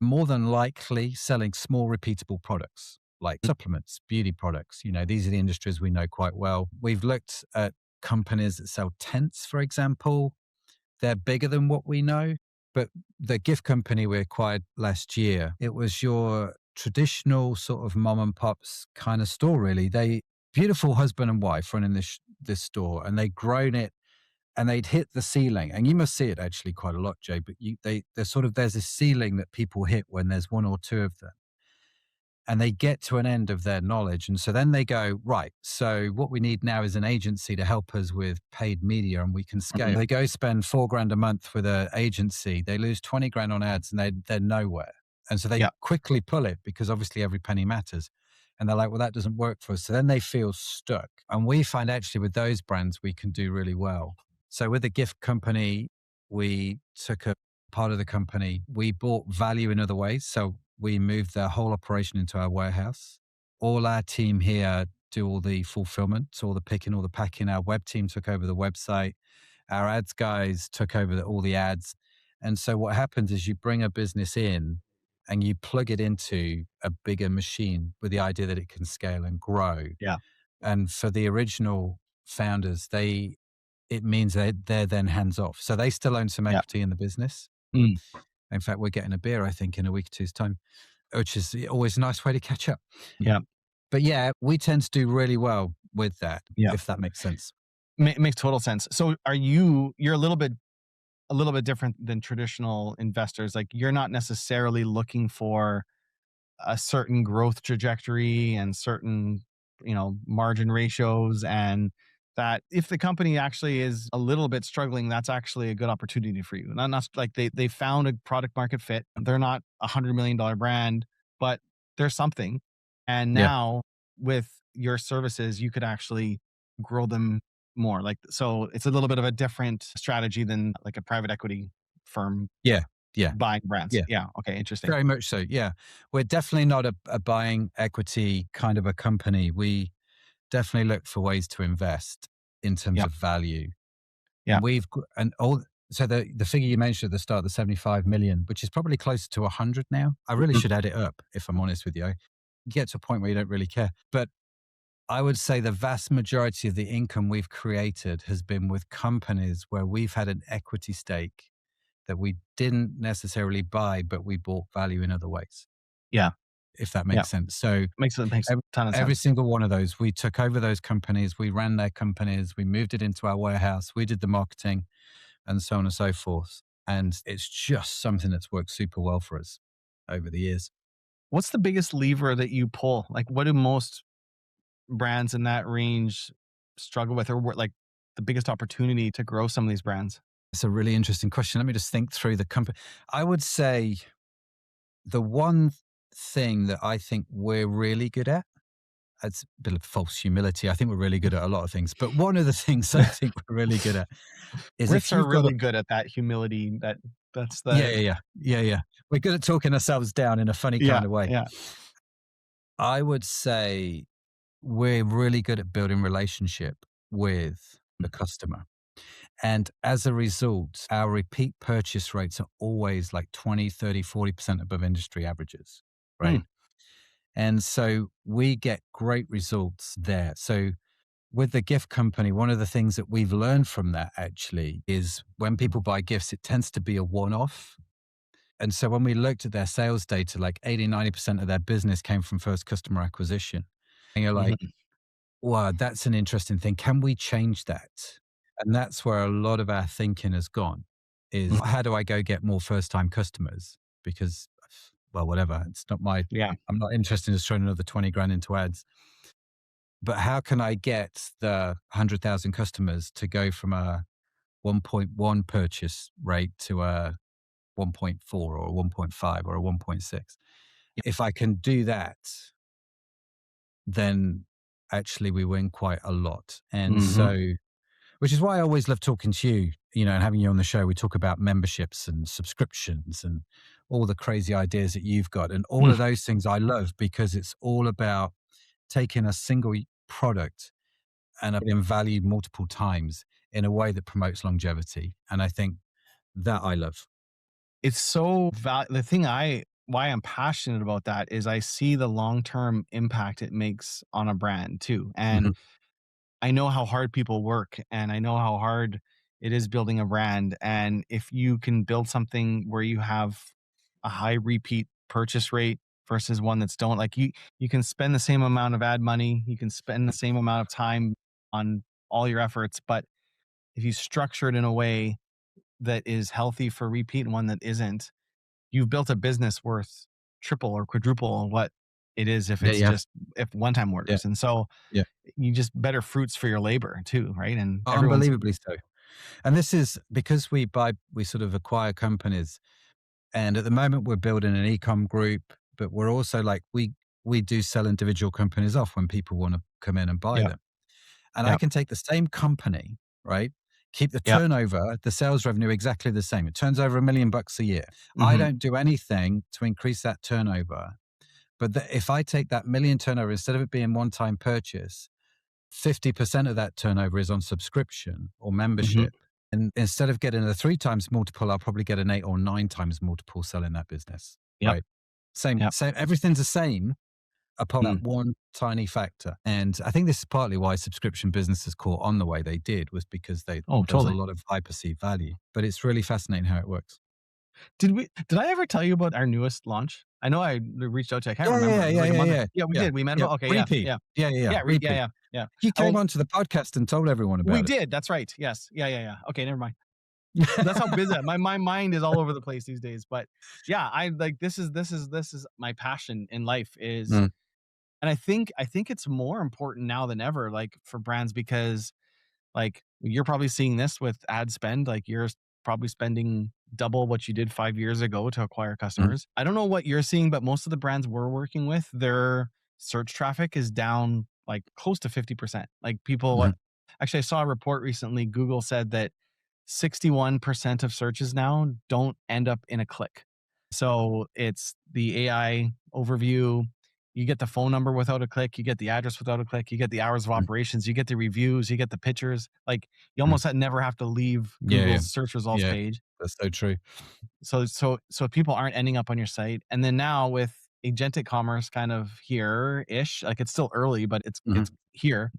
more than likely selling small repeatable products like supplements, beauty products. These are the industries we know quite well. We've looked at companies that sell tents, for example. They're bigger than what we know, but the gift company we acquired last year, it was your traditional sort of mom and pops kind of store, really. They beautiful husband and wife running this store, and they'd grown it and they'd hit the ceiling. And you must see it actually quite a lot, Jay. But there's this ceiling that people hit when there's one or two of them, and they get to an end of their knowledge. And so then they go, right, so what we need now is an agency to help us with paid media and we can scale. They go spend 4 grand a month with an agency. They lose 20 grand on ads and they're nowhere. And so they Yeah. quickly pull it because obviously every penny matters. And they're like, well, that doesn't work for us. So then they feel stuck. And we find actually with those brands, we can do really well. So with the gift company, we took a part of the company. We bought value in other ways. So we moved their whole operation into our warehouse. All our team here do all the fulfillment, so all the picking, all the packing. Our web team took over the website. Our ads guys took over all the ads. And so what happens is you bring a business in and you plug it into a bigger machine with the idea that it can scale and grow. Yeah. And for the original founders, it means they're then hands off. So they still own some Yeah. equity in the business. Mm. In fact, we're getting a beer, I think, in a week or two's time, which is always a nice way to catch up. Yeah. But yeah, we tend to do really well with that, Yeah. if that makes sense. Makes total sense. So you're a little bit different than traditional investors. Like you're not necessarily looking for a certain growth trajectory and certain, margin ratios, and that if the company actually is a little bit struggling, that's actually a good opportunity for you. Not like they found a product market fit. They're not $100 million brand, but there's something. And Yeah. now with your services, you could actually grow them more. Like so it's a little bit of a different strategy than like a private equity firm Yeah. Yeah. buying brands. Yeah. Yeah. Okay. Interesting. Very much so. Yeah. We're definitely not a buying equity kind of a company. We definitely look for ways to invest in terms Yeah. of value. Yeah. And all, so the figure you mentioned at the start, the 75 million, which is probably closer to 100 now. I really Mhm. should add it up, if I'm honest with you. You get to a point where you don't really care. But I would say the vast majority of the income we've created has been with companies where we've had an equity stake that we didn't necessarily buy, but we bought value in other ways, Yeah. if that Yeah. makes sense. So Makes a ev- ton of every sense. single one of those, we took over those companies, we ran their companies, we moved it into our warehouse, we did the marketing and so on and so forth. And it's just something that's worked super well for us over the years. What's the biggest lever that you pull? Like, what do most brands in that range struggle with, or what, like, the biggest opportunity to grow some of these brands? It's a really interesting question. Let me just think through the company. I would say the one thing that I think we're really good at, it's a bit of false humility. I think we're really good at a lot of things, but one of the things I think we're really good at is if Brits are you've got a, really good at that humility. That's yeah, the yeah, yeah, yeah, yeah. We're good at talking ourselves down in a funny yeah, kind of way. yeah, I would say we're really good at building relationship with the customer. And as a result, our repeat purchase rates are always like 20, 30, 40% above industry averages, Hmm. right? And so we get great results there. So with the gift company, one of the things that we've learned from that actually is when people buy gifts, it tends to be a one off. And so when we looked at their sales data, like 80, 90% of their business came from first customer acquisition. And you're like, Mhm. wow, that's an interesting thing. Can we change that? And that's where a lot of our thinking has gone is Mhm. how do I go get more first time customers? Because, well, whatever, it's not my, Yeah. I'm not interested in just throwing another 20 grand into ads, but how can I get the 100,000 customers to go from a 1.1 purchase rate to a 1.4 or a 1.5 or a 1.6? If I can do that, then actually we win quite a lot. And Mhm. so, which is why I always love talking to you, and having you on the show. We talk about memberships and subscriptions and all the crazy ideas that you've got. And all Mm. of those things I love because it's all about taking a single product and being valued multiple times in a way that promotes longevity. And I think that I love. It's so the thing why I'm passionate about that is I see the long-term impact it makes on a brand too. And Mhm. I know how hard people work and I know how hard it is building a brand. And if you can build something where you have a high repeat purchase rate versus one that's don't like you can spend the same amount of ad money, you can spend the same amount of time on all your efforts, but if you structure it in a way that is healthy for repeat and one that isn't, you've built a business worth triple or quadruple what it is if Yeah, it's yeah, just if one time yeah, orders. And so yeah. you just better fruits for your labor too, right? And everyone's Unbelievably so. And this is because we sort of acquire companies. And at the moment, we're building an e-com group, but we're also like, we do sell individual companies off when people want to come in and buy yeah, them. And I yeah, can take the same company, right? Keep the yeah. turnover, the sales revenue exactly the same. It turns over $1 million a year. I Mhm, don't do anything to increase that turnover. But if I take that million turnover, instead of it being one time purchase, 50% of that turnover is on subscription or mhm. membership. And instead of getting a 3 times multiple, I'll probably get an 8 or 9 times multiple selling that business. Yep, Right. Same, yep. same, everything's the same apart from Mm. that one tiny factor. And I think this is partly why subscription businesses caught on the way they did was because Oh, there was a totally. lot of high perceived value. But it's really fascinating how it works. Did I ever tell you about our newest launch? I know I reached out to you. I can't Yeah, remember. yeah, It was yeah, like a yeah, month. yeah, Yeah, we yeah, did. We met yeah. about okay, yeah, Repeat. yeah. Yeah, yeah, yeah. Yeah, yeah, Repeat. yeah, yeah. You came Oh, onto the podcast and told everyone we about it. did. That's right. Yes. Yeah, yeah, yeah. Okay, never mind. That's how busy my mind is all over the place these days. But yeah, I like this is my passion in life is Mm, and I think it's more important now than ever, like for brands because like, you're probably seeing this with ad spend, like, you're probably spending double what you did 5 years ago to acquire mhm, customers. I don't know what you're seeing, but most of the brands we're working with, their search traffic is down, like, close to 50%. Like, people mhm, actually, I saw a report recently, Google said that 61% of searches now don't end up in a click. So, it's the AI overview, you get the phone number without a click, you get the address without a click, you get the hours of mhm, operations, you get the reviews, you get the pictures. Like you mhm. almost never have to leave Yeah, yeah, Google's search results yeah. page. That's so true. So people aren't ending up on your site. And then now with agentic commerce kind of here-ish, like it's still early, but it's Mhm, here.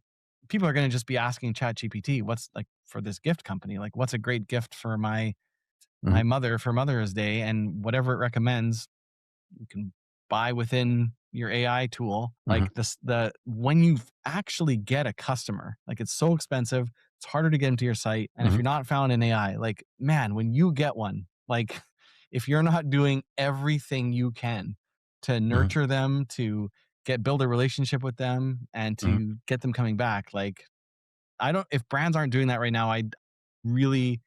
People are going to just be asking ChatGPT, what's like for this gift company? Like what's a great gift for my mhm, mother for Mother's Day? And whatever it recommends, you can buy within your AI tool. mhm, Like this, the when you actually get a customer, like it's so expensive, it's harder to get them to your site. And if mhm, you're not found in AI, like man, when you get one, like if you're not doing everything you can to mhm, nurture them, to build a relationship with them, and mhm, to get them coming back, like I don't. If brands aren't doing that right now, I really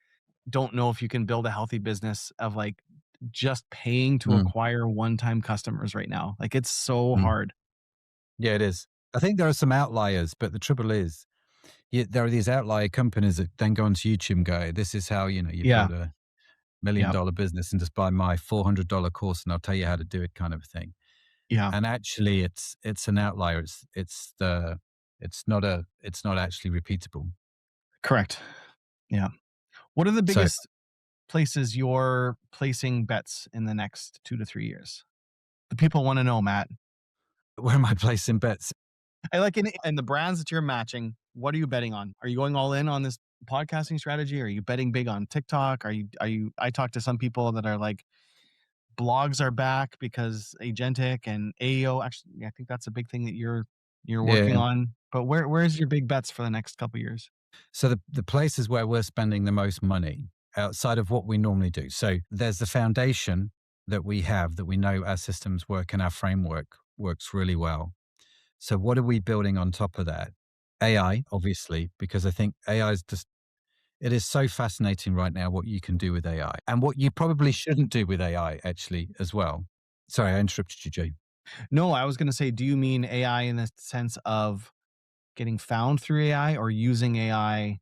don't know if you can build a healthy business of like just paying to mhm, acquire one-time customers right now. Like it's so mhm. hard. Yeah, it is. I think there are some outliers, but the trouble is, there are these outlier companies that then go onto YouTube and go, "This is how, you Yeah. build a million Yeah. dollar business and just buy my $400 course and I'll tell you how to do it," kind of thing. Yeah. And actually it's an outlier. It's not actually repeatable. Correct. Yeah. What are the So biggest places you're placing bets in the next 2 to 3 years? The people want to know, Matt. where am I placing bets? I like in the brands that you're matching. What are you betting on? Are you going all in on this podcasting strategy? Are you betting big on TikTok? Are you? I talk to some people that are like, blogs are back because agentic and AEO. Actually, yeah, I think that's a big thing that you're working Yeah. on. But where's your big bets for the next couple of years? So the places where we're spending the most money outside of what we normally do. So there's the foundation that we have that we know our systems work and our framework works really well. So what are we building on top of that? AI, obviously, because I think AI is just, it is so fascinating right now what you can do with AI and what you probably shouldn't do with AI actually as well. Sorry, I interrupted you, Jay. No, I was going to say, do you mean AI in the sense of getting found through AI or using AI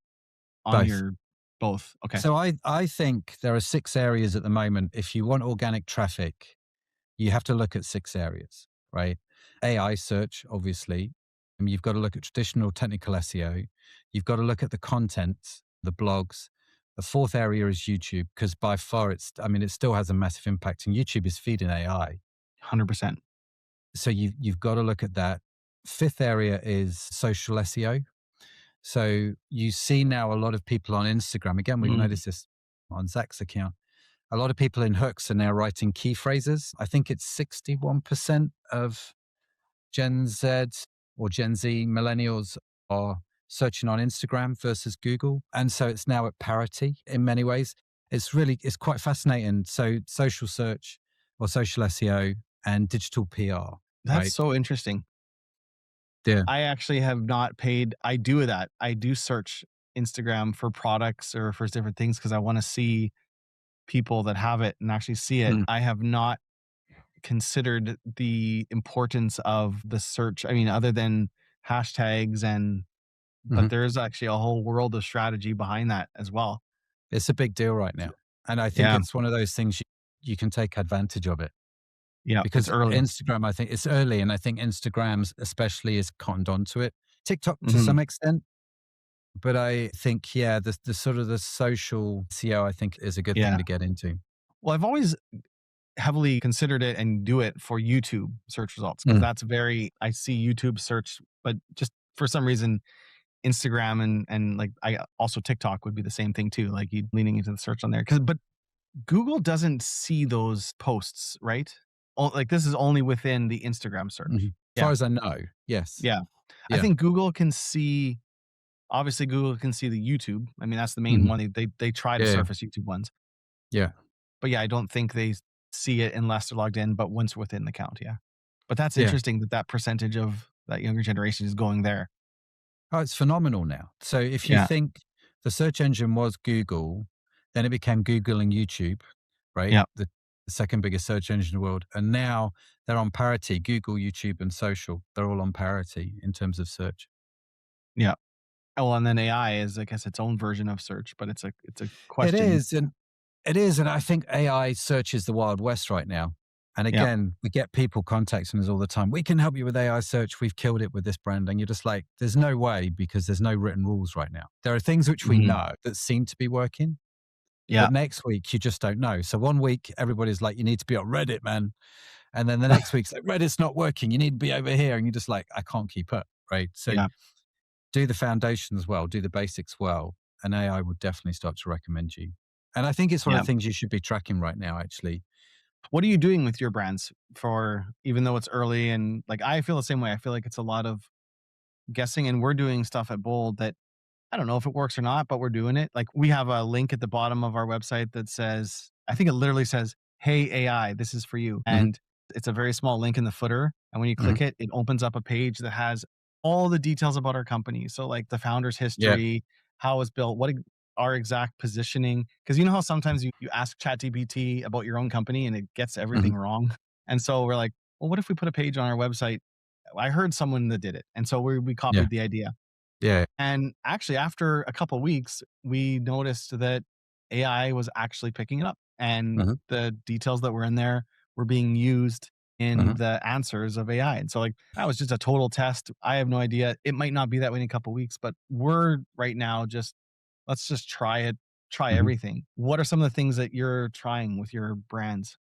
on Both. your both? Okay. So I think there are 6 areas at the moment. If you want organic traffic, you have to look at 6 areas, right? AI search, obviously. You've got to look at traditional technical SEO. You've got to look at the content, the blogs. The fourth area is YouTube, because by far it still has a massive impact, and YouTube is feeding AI. 100%. So you've got to look at that. Fifth area is social SEO. So you see now a lot of people on Instagram. Again, we've Mm, noticed this on Zach's account. A lot of people in hooks are now writing key phrases. I think it's 61% of Gen Z or Gen Z millennials are searching on Instagram versus Google. And so it's now at parity in many ways. It's quite fascinating. So social search or social SEO and digital PR, that's right? so interesting. Yeah. I actually have not paid. I do that. I do search Instagram for products or for different things because I want to see people that have it and actually see it. Mm, I have not considered the importance of the search. I mean, other than hashtags but mhm. there's actually a whole world of strategy behind that as well. It's a big deal right now. And I think Yeah. it's one of those things you can take advantage of it. Yeah. It's Because early. Instagram, I think it's early, and I think Instagrams especially is cottoned onto it. TikTok to Mhm. some extent, but I think, yeah, the sort of the social SEO, I think is a good thing Yeah. to get into. Well, I've always heavily considered it and do it for YouTube search results because Mm, that's very, I see YouTube search, but just for some reason, Instagram and like I also TikTok would be the same thing too. Like you leaning into the search on there. But Google doesn't see those posts, right? Like this is only within the Instagram search. mhm. Far Yeah. as I know, yes. Yeah. I Yeah. think Google can see, obviously Google can see the YouTube. I mean, that's the main Mhm. one. They try to Yeah, surface YouTube ones. yeah, But yeah, I don't think they see it unless they're logged in, but once within the count, yeah. But that's yeah. interesting that that percentage of that younger generation is going there. Oh, it's phenomenal now. So if you Yeah. think the search engine was Google, then it became Google and YouTube, right? Yeah. The second biggest search engine in the world. And now they're on parity. Google, YouTube, and social, they're all on parity in terms of search. Yeah. Oh, and then AI is, I guess, its own version of search, but it's a It question. is. And it is. And I think AI search is the Wild West right now. And Yeah. again, we get people contacting us all the time. We can help you with AI search. We've killed it with this brand. And you're just like, there's no way, because there's no written rules right now. There are things which we Mhm. know that seem to be working, Yeah. but next week you just don't know. So one week everybody's like, you need to be on Reddit, man. And then the next week's like, Reddit's not working. You need to be over here. And you're just like, I can't keep up. Right. So Yeah. do the foundations well, do the basics well, and AI will definitely start to recommend you. And I think it's one of Yeah. the things you should be tracking right now, actually. What are you doing with your brands for, even though it's early and like I feel the same way. I feel like it's a lot of guessing and we're doing stuff at Bold that I don't know if it works or not, but we're doing it. Like we have a link at the bottom of our website that says, I think it literally says, "Hey AI, this is for you." Hmm. And it's a very small link in the footer. And when you Hmm. click it, it opens up a page that has all the details about our company. So like the founder's Yeah. history, how it's built, our exact positioning. Because you know how sometimes you ask ChatGPT about your own company and it gets Hmm. everything wrong. And so we're like, well, what if we put a page on our website? I heard someone that did it. And so we Yeah. copied the idea. Yeah. And actually, after a couple weeks, we noticed that AI was actually picking it up, and Hmm. the details that were in there were being used in Hmm. the answers of AI. And so, like, that was just a total test. I have no idea. It might not be that way in a couple weeks, but we're right now just let's just try Mhm. everything. What are some of the things that you're trying with your brands?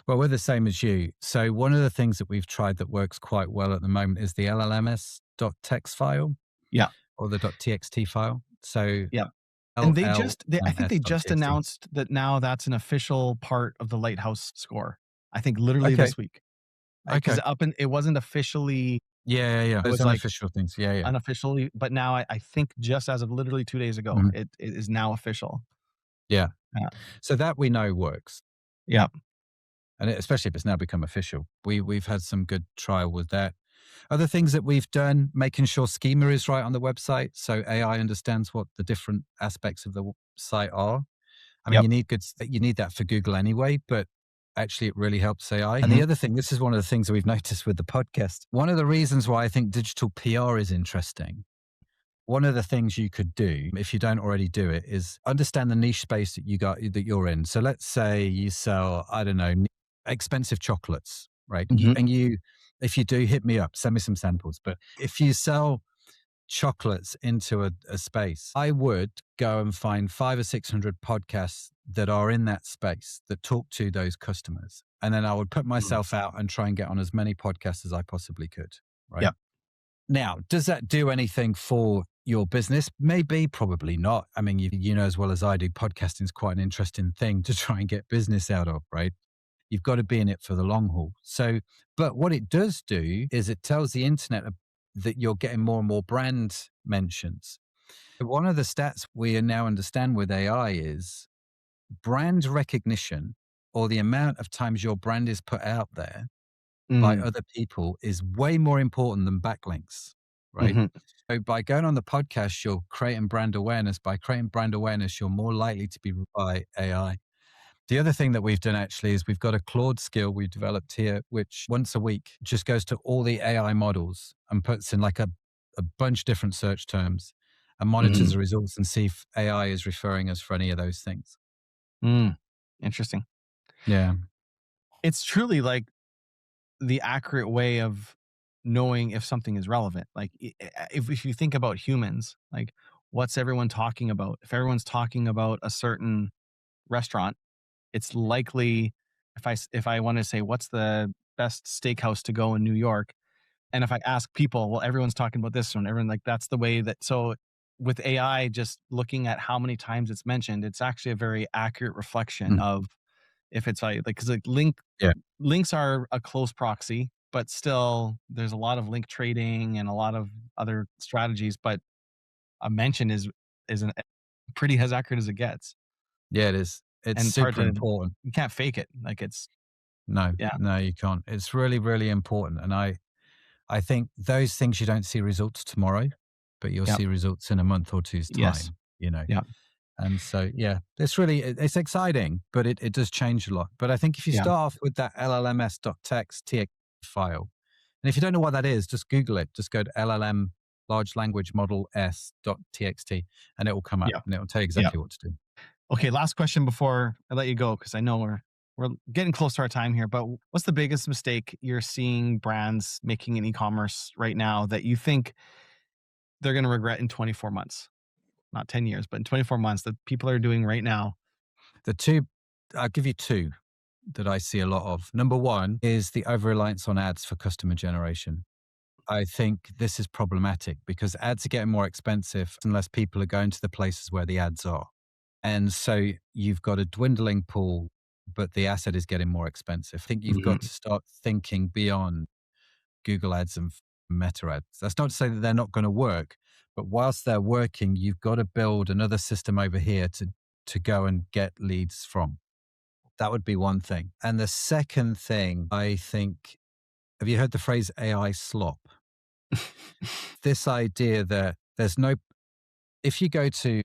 Well, we're the same as you. So one of the things that we've tried that works quite well at the moment is the LLMS.txt file Yeah, or the .txt file. So yeah. And I think they just LLMS.txt. announced that now that's an official part of the Lighthouse score. I think literally Okay. this week. Because Okay. it wasn't officially, Yeah, yeah, yeah. it Those was like unofficial things. Yeah, yeah. unofficially, but now I think just as of literally 2 days ago, Mhm. it is now official. Yeah. Yeah. So that we know works. Yeah. And especially if it's now become official. We've had some good trial with that. Other things that we've done, making sure schema is right on the website, so AI understands what the different aspects of the site are. I mean, Yep. you need that for Google anyway, but actually it really helps AI. And the Mhm. other thing, this is one of the things that we've noticed with the podcast. One of the reasons why I think digital PR is interesting, one of the things you could do, if you don't already do it, is understand the niche space that you're in. So let's say you sell, I don't know, expensive chocolates, right? Mhm. If you do, hit me up, send me some samples. But if you sell chocolates into a space, I would go and find 500 or 600 podcasts that are in that space that talk to those customers. And then I would put Mm. myself out and try and get on as many podcasts as I possibly could. Right. Yep. Now, does that do anything for your business? Maybe, probably not. I mean, you know as well as I do, podcasting is quite an interesting thing to try and get business out of, right? You've got to be in it for the long haul. So, but what it does do is it tells the internet that you're getting more and more brand mentions. One of the stats we now understand with AI is brand recognition, or the amount of times your brand is put out there by Mm. other people, is way more important than backlinks, right? Mhm. So by going on the podcast, you're creating brand awareness. By creating brand awareness, you're more likely to be by AI. The other thing that we've done actually is we've got a Claude skill we've developed here, which once a week just goes to all the AI models and puts in like a bunch of different search terms and monitors Mhm. the results and see if AI is referring us for any of those things. Mm. Interesting. Yeah. It's truly like the accurate way of knowing if something is relevant. Like if you think about humans, like what's everyone talking about? If everyone's talking about a certain restaurant, it's likely if I want to say what's the best steakhouse to go in New York, and if I ask people, well, everyone's talking about this one. Everyone like that's the way that. So with AI, just looking at how many times it's mentioned, it's actually a very accurate reflection Mm. of if it's like because like Yeah. links are a close proxy, but still there's a lot of link trading and a lot of other strategies. But a mention is an pretty as accurate as it gets, Yeah, it is. It's and it's hard super to important. you can't fake it. Like it's No, yeah, no, you can't. It's really, really important. And I think those things you don't see results tomorrow, but you'll yeah, see results in a month or two's yes, time, you know. yeah, And so, yeah, it's exciting, but it does change a lot. But I think if you yeah, start off with that LLMS.txt file, and if you don't know what that is, just Google it. Just go to LLM large language model s.txt and it will come up yeah, and it will tell you yeah. exactly what to do. Okay, last question before I let you go, because I know we're getting close to our time here. But what's the biggest mistake you're seeing brands making in e-commerce right now that you think they're going to regret in 24 months? Not 10 years, but in 24 months that people are doing right now. The two, I'll give you two that I see a lot of. Number one is the over reliance on ads for customer generation. I think this is problematic because ads are getting more expensive unless people are going to the places where the ads are. And so you've got a dwindling pool, but the asset is getting more expensive. I think you've got Mhm. to start thinking beyond Google ads and Meta ads. That's not to say that they're not going to work, but whilst they're working, you've got to build another system over here to go and get leads from. That would be one thing. And the second thing, I think, have you heard the phrase AI slop? This idea that there's no, if you go to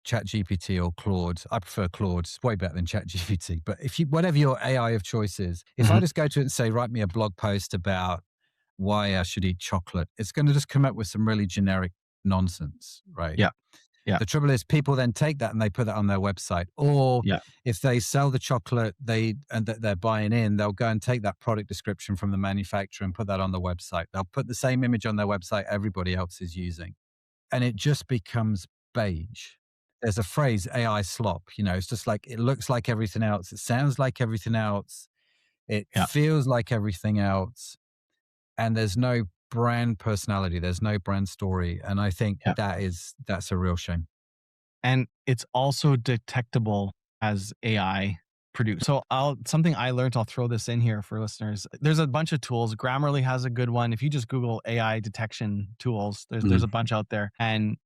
ChatGPT or Claude, I prefer Claude, it's way better than ChatGPT. But if you, whatever your AI of choice is, if I Mhm. just go to it and say, write me a blog post about why I should eat chocolate, it's going to just come up with some really generic nonsense, right? Yeah, yeah, The trouble is people then take that and they put that on their website. Or yeah. if they sell the chocolate and that they're buying in, they'll go and take that product description from the manufacturer and put that on the website. They'll put the same image on their website everybody else is using. And it just becomes beige. there's a phrase, AI slop. It's just like, it looks like everything else. It sounds like everything else. It Yeah. feels like everything else. And there's no brand personality. There's no brand story. And I think Yeah. that's a real shame. And it's also detectable as AI produced. So something I learned, I'll throw this in here for listeners. There's a bunch of tools. Grammarly has a good one. If you just Google AI detection tools, there's a bunch out there, and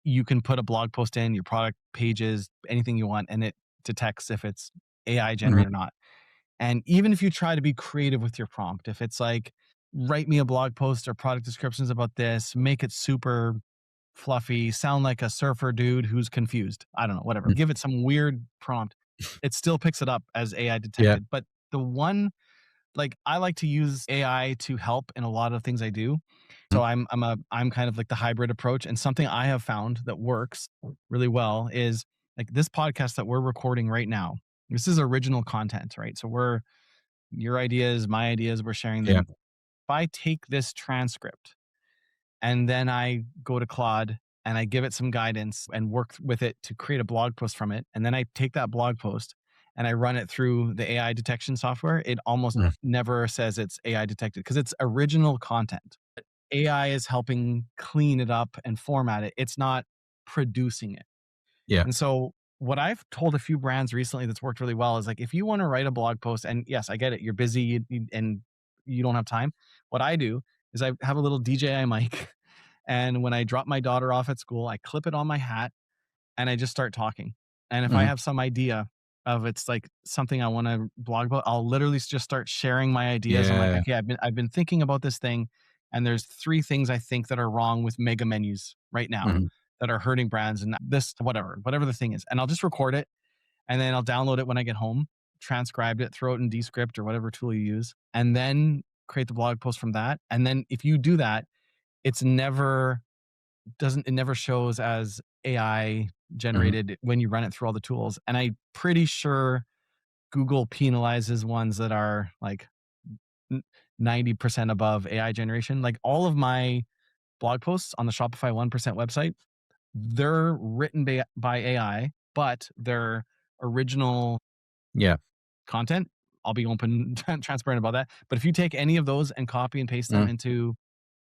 you can put a blog post in your product pages, anything you want, and it detects if it's AI generated or not. And even if you try to be creative with your prompt, if it's like, write me a blog post or product descriptions about this, make it super fluffy, sound like a surfer dude who's confused. I don't know, whatever. Give it some weird prompt. It still picks it up as AI Yeah. detected. But the one, like, I like to use AI to help in a lot of things I do. So I'm kind of like the hybrid approach. And something I have found that works really well is like this podcast that we're recording right now. This is original content, right? So your ideas, my ideas, we're sharing Yeah. them. If I take this transcript and then I go to Claude and I give it some guidance and work with it to create a blog post from it, and then I take that blog post and I run it through the AI detection software, it almost never says it's AI detected because it's original content. AI is helping clean it up and format it. It's not producing it. Yeah. And so what I've told a few brands recently that's worked really well is like, if you want to write a blog post, and yes, I get it, you're busy and you don't have time. What I do is I have a little DJI mic, and when I drop my daughter off at school, I clip it on my hat and I just start talking. And if I have some idea of it's like something I want to blog about, I'll literally just start sharing my ideas. I'm like, Yeah. okay, I've been thinking about this thing, and there's 3 things I think that are wrong with mega menus right now Mhm. that are hurting brands, and this, whatever the thing is. And I'll just record it, and then I'll download it when I get home, transcribe it, throw it in Descript or whatever tool you use, and then create the blog post from that. And then if you do that, it's never doesn't it never shows as AI Mhm. generated when you run it through all the tools. And I'm pretty sure Google penalizes ones that are like 90% above AI generation. Like all of my blog posts on the Shopify 1% website, they're written by AI, but they're original Yeah. content. I'll be open, transparent about that. But if you take any of those and copy and paste them Mhm. into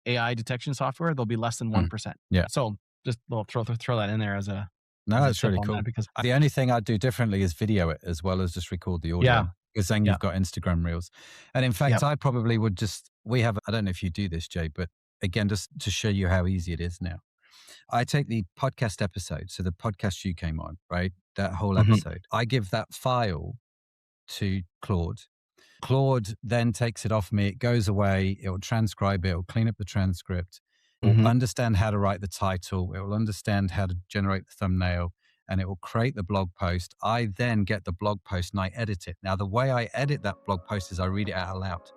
AI detection software, they'll be less than Mhm. 1%. Yeah. So just throw that in there as No, a that's tip really on that cool. because The only thing I'd do differently is video it as well as just record the yeah, audio, because then yeah, you've got Instagram Reels. And in fact, yep, I probably would I don't know if you do this, Jay, but again, just to show you how easy it is now. I take the podcast episode, so the podcast you came on, right? That whole mhm, episode. I give that file to Claude. Claude then takes it off me. It goes away. It will transcribe it. It will clean up the transcript. It will mhm, understand how to write the title. It will understand how to generate the thumbnail, and it will create the blog post. I then get the blog post and I edit it. Now, the way I edit that blog post is I read it out aloud,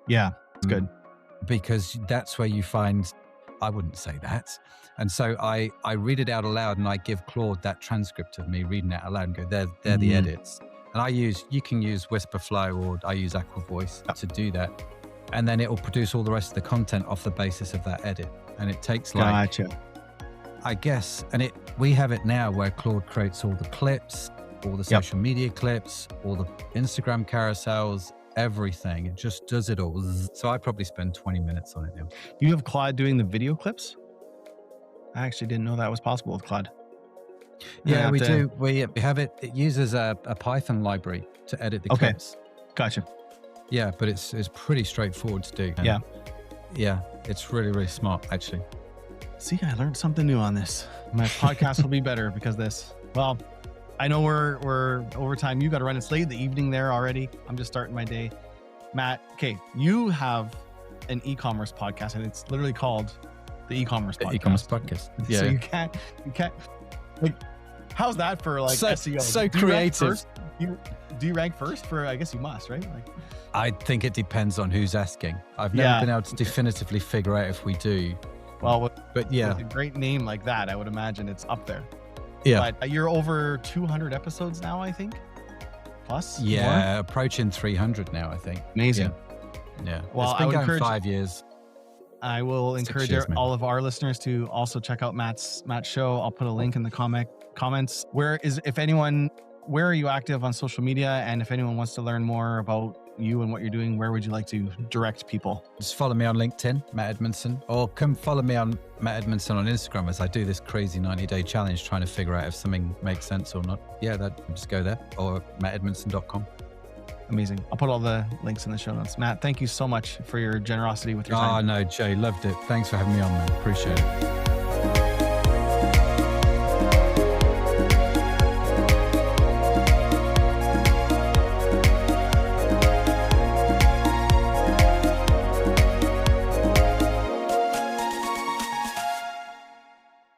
yeah, it's good. because that's where you find, I wouldn't say that. And so I read it out aloud and I give Claude that transcript of me reading it aloud and go, they're the Mhm, edits. And you can use Whisperflow, or I use Aqua Voice yep, to do that. And then it will produce all the rest of the content off the basis of that edit. And it takes like, gotcha. I guess, we have it now where Claude creates all the clips, all the Yep. social media clips, all the Instagram carousels, everything. It just does it all. So I probably spend 20 minutes on it now. You have Claude doing the video clips? I actually didn't know that was possible with Claude. I Yeah, have we to. do. We have it. It uses a Python library to edit the Okay, clips. gotcha. Yeah, but it's pretty straightforward to do. And Yeah. yeah, it's really, really smart, actually. See, I learned something new on this. My podcast will be better because of this. Well, I know we're over time. You got to run. It's late in the evening there already. I'm just starting my day. Matt, okay, you have an e-commerce podcast, and it's literally called the e-commerce The podcast. e-commerce podcast. Yeah. So you can't like, how's that for like So- SEO? so Do you rank creative. first? Do you rank first for? I guess you must, right? Like, I think it depends on who's asking. I've never Yeah. been able to definitively figure out if we do. well, But yeah, with a great name like that, I would imagine it's up there. yeah, But you're over 200 episodes now, I think. Plus, more? yeah. Approaching 300 now, I think. Amazing. Yeah. Well, It's I been would going encourage- 5 years. I will encourage years, man. all of our listeners to also check out Matt's show. I'll put a link in the comments. Where are you active on social media? And if anyone wants to learn more about you and what you're doing, where would you like to direct people? Just follow me on LinkedIn, Matt Edmundson, or come follow me on Matt Edmundson on Instagram as I do this crazy 90-day challenge trying to figure out if something makes sense or not. Yeah, just go there, or mattedmundson.com. Amazing. I'll put all the links in the show notes. Matt, thank you so much for your generosity with your time. Oh, no, Jay, loved it. Thanks for having me on, man. Appreciate it.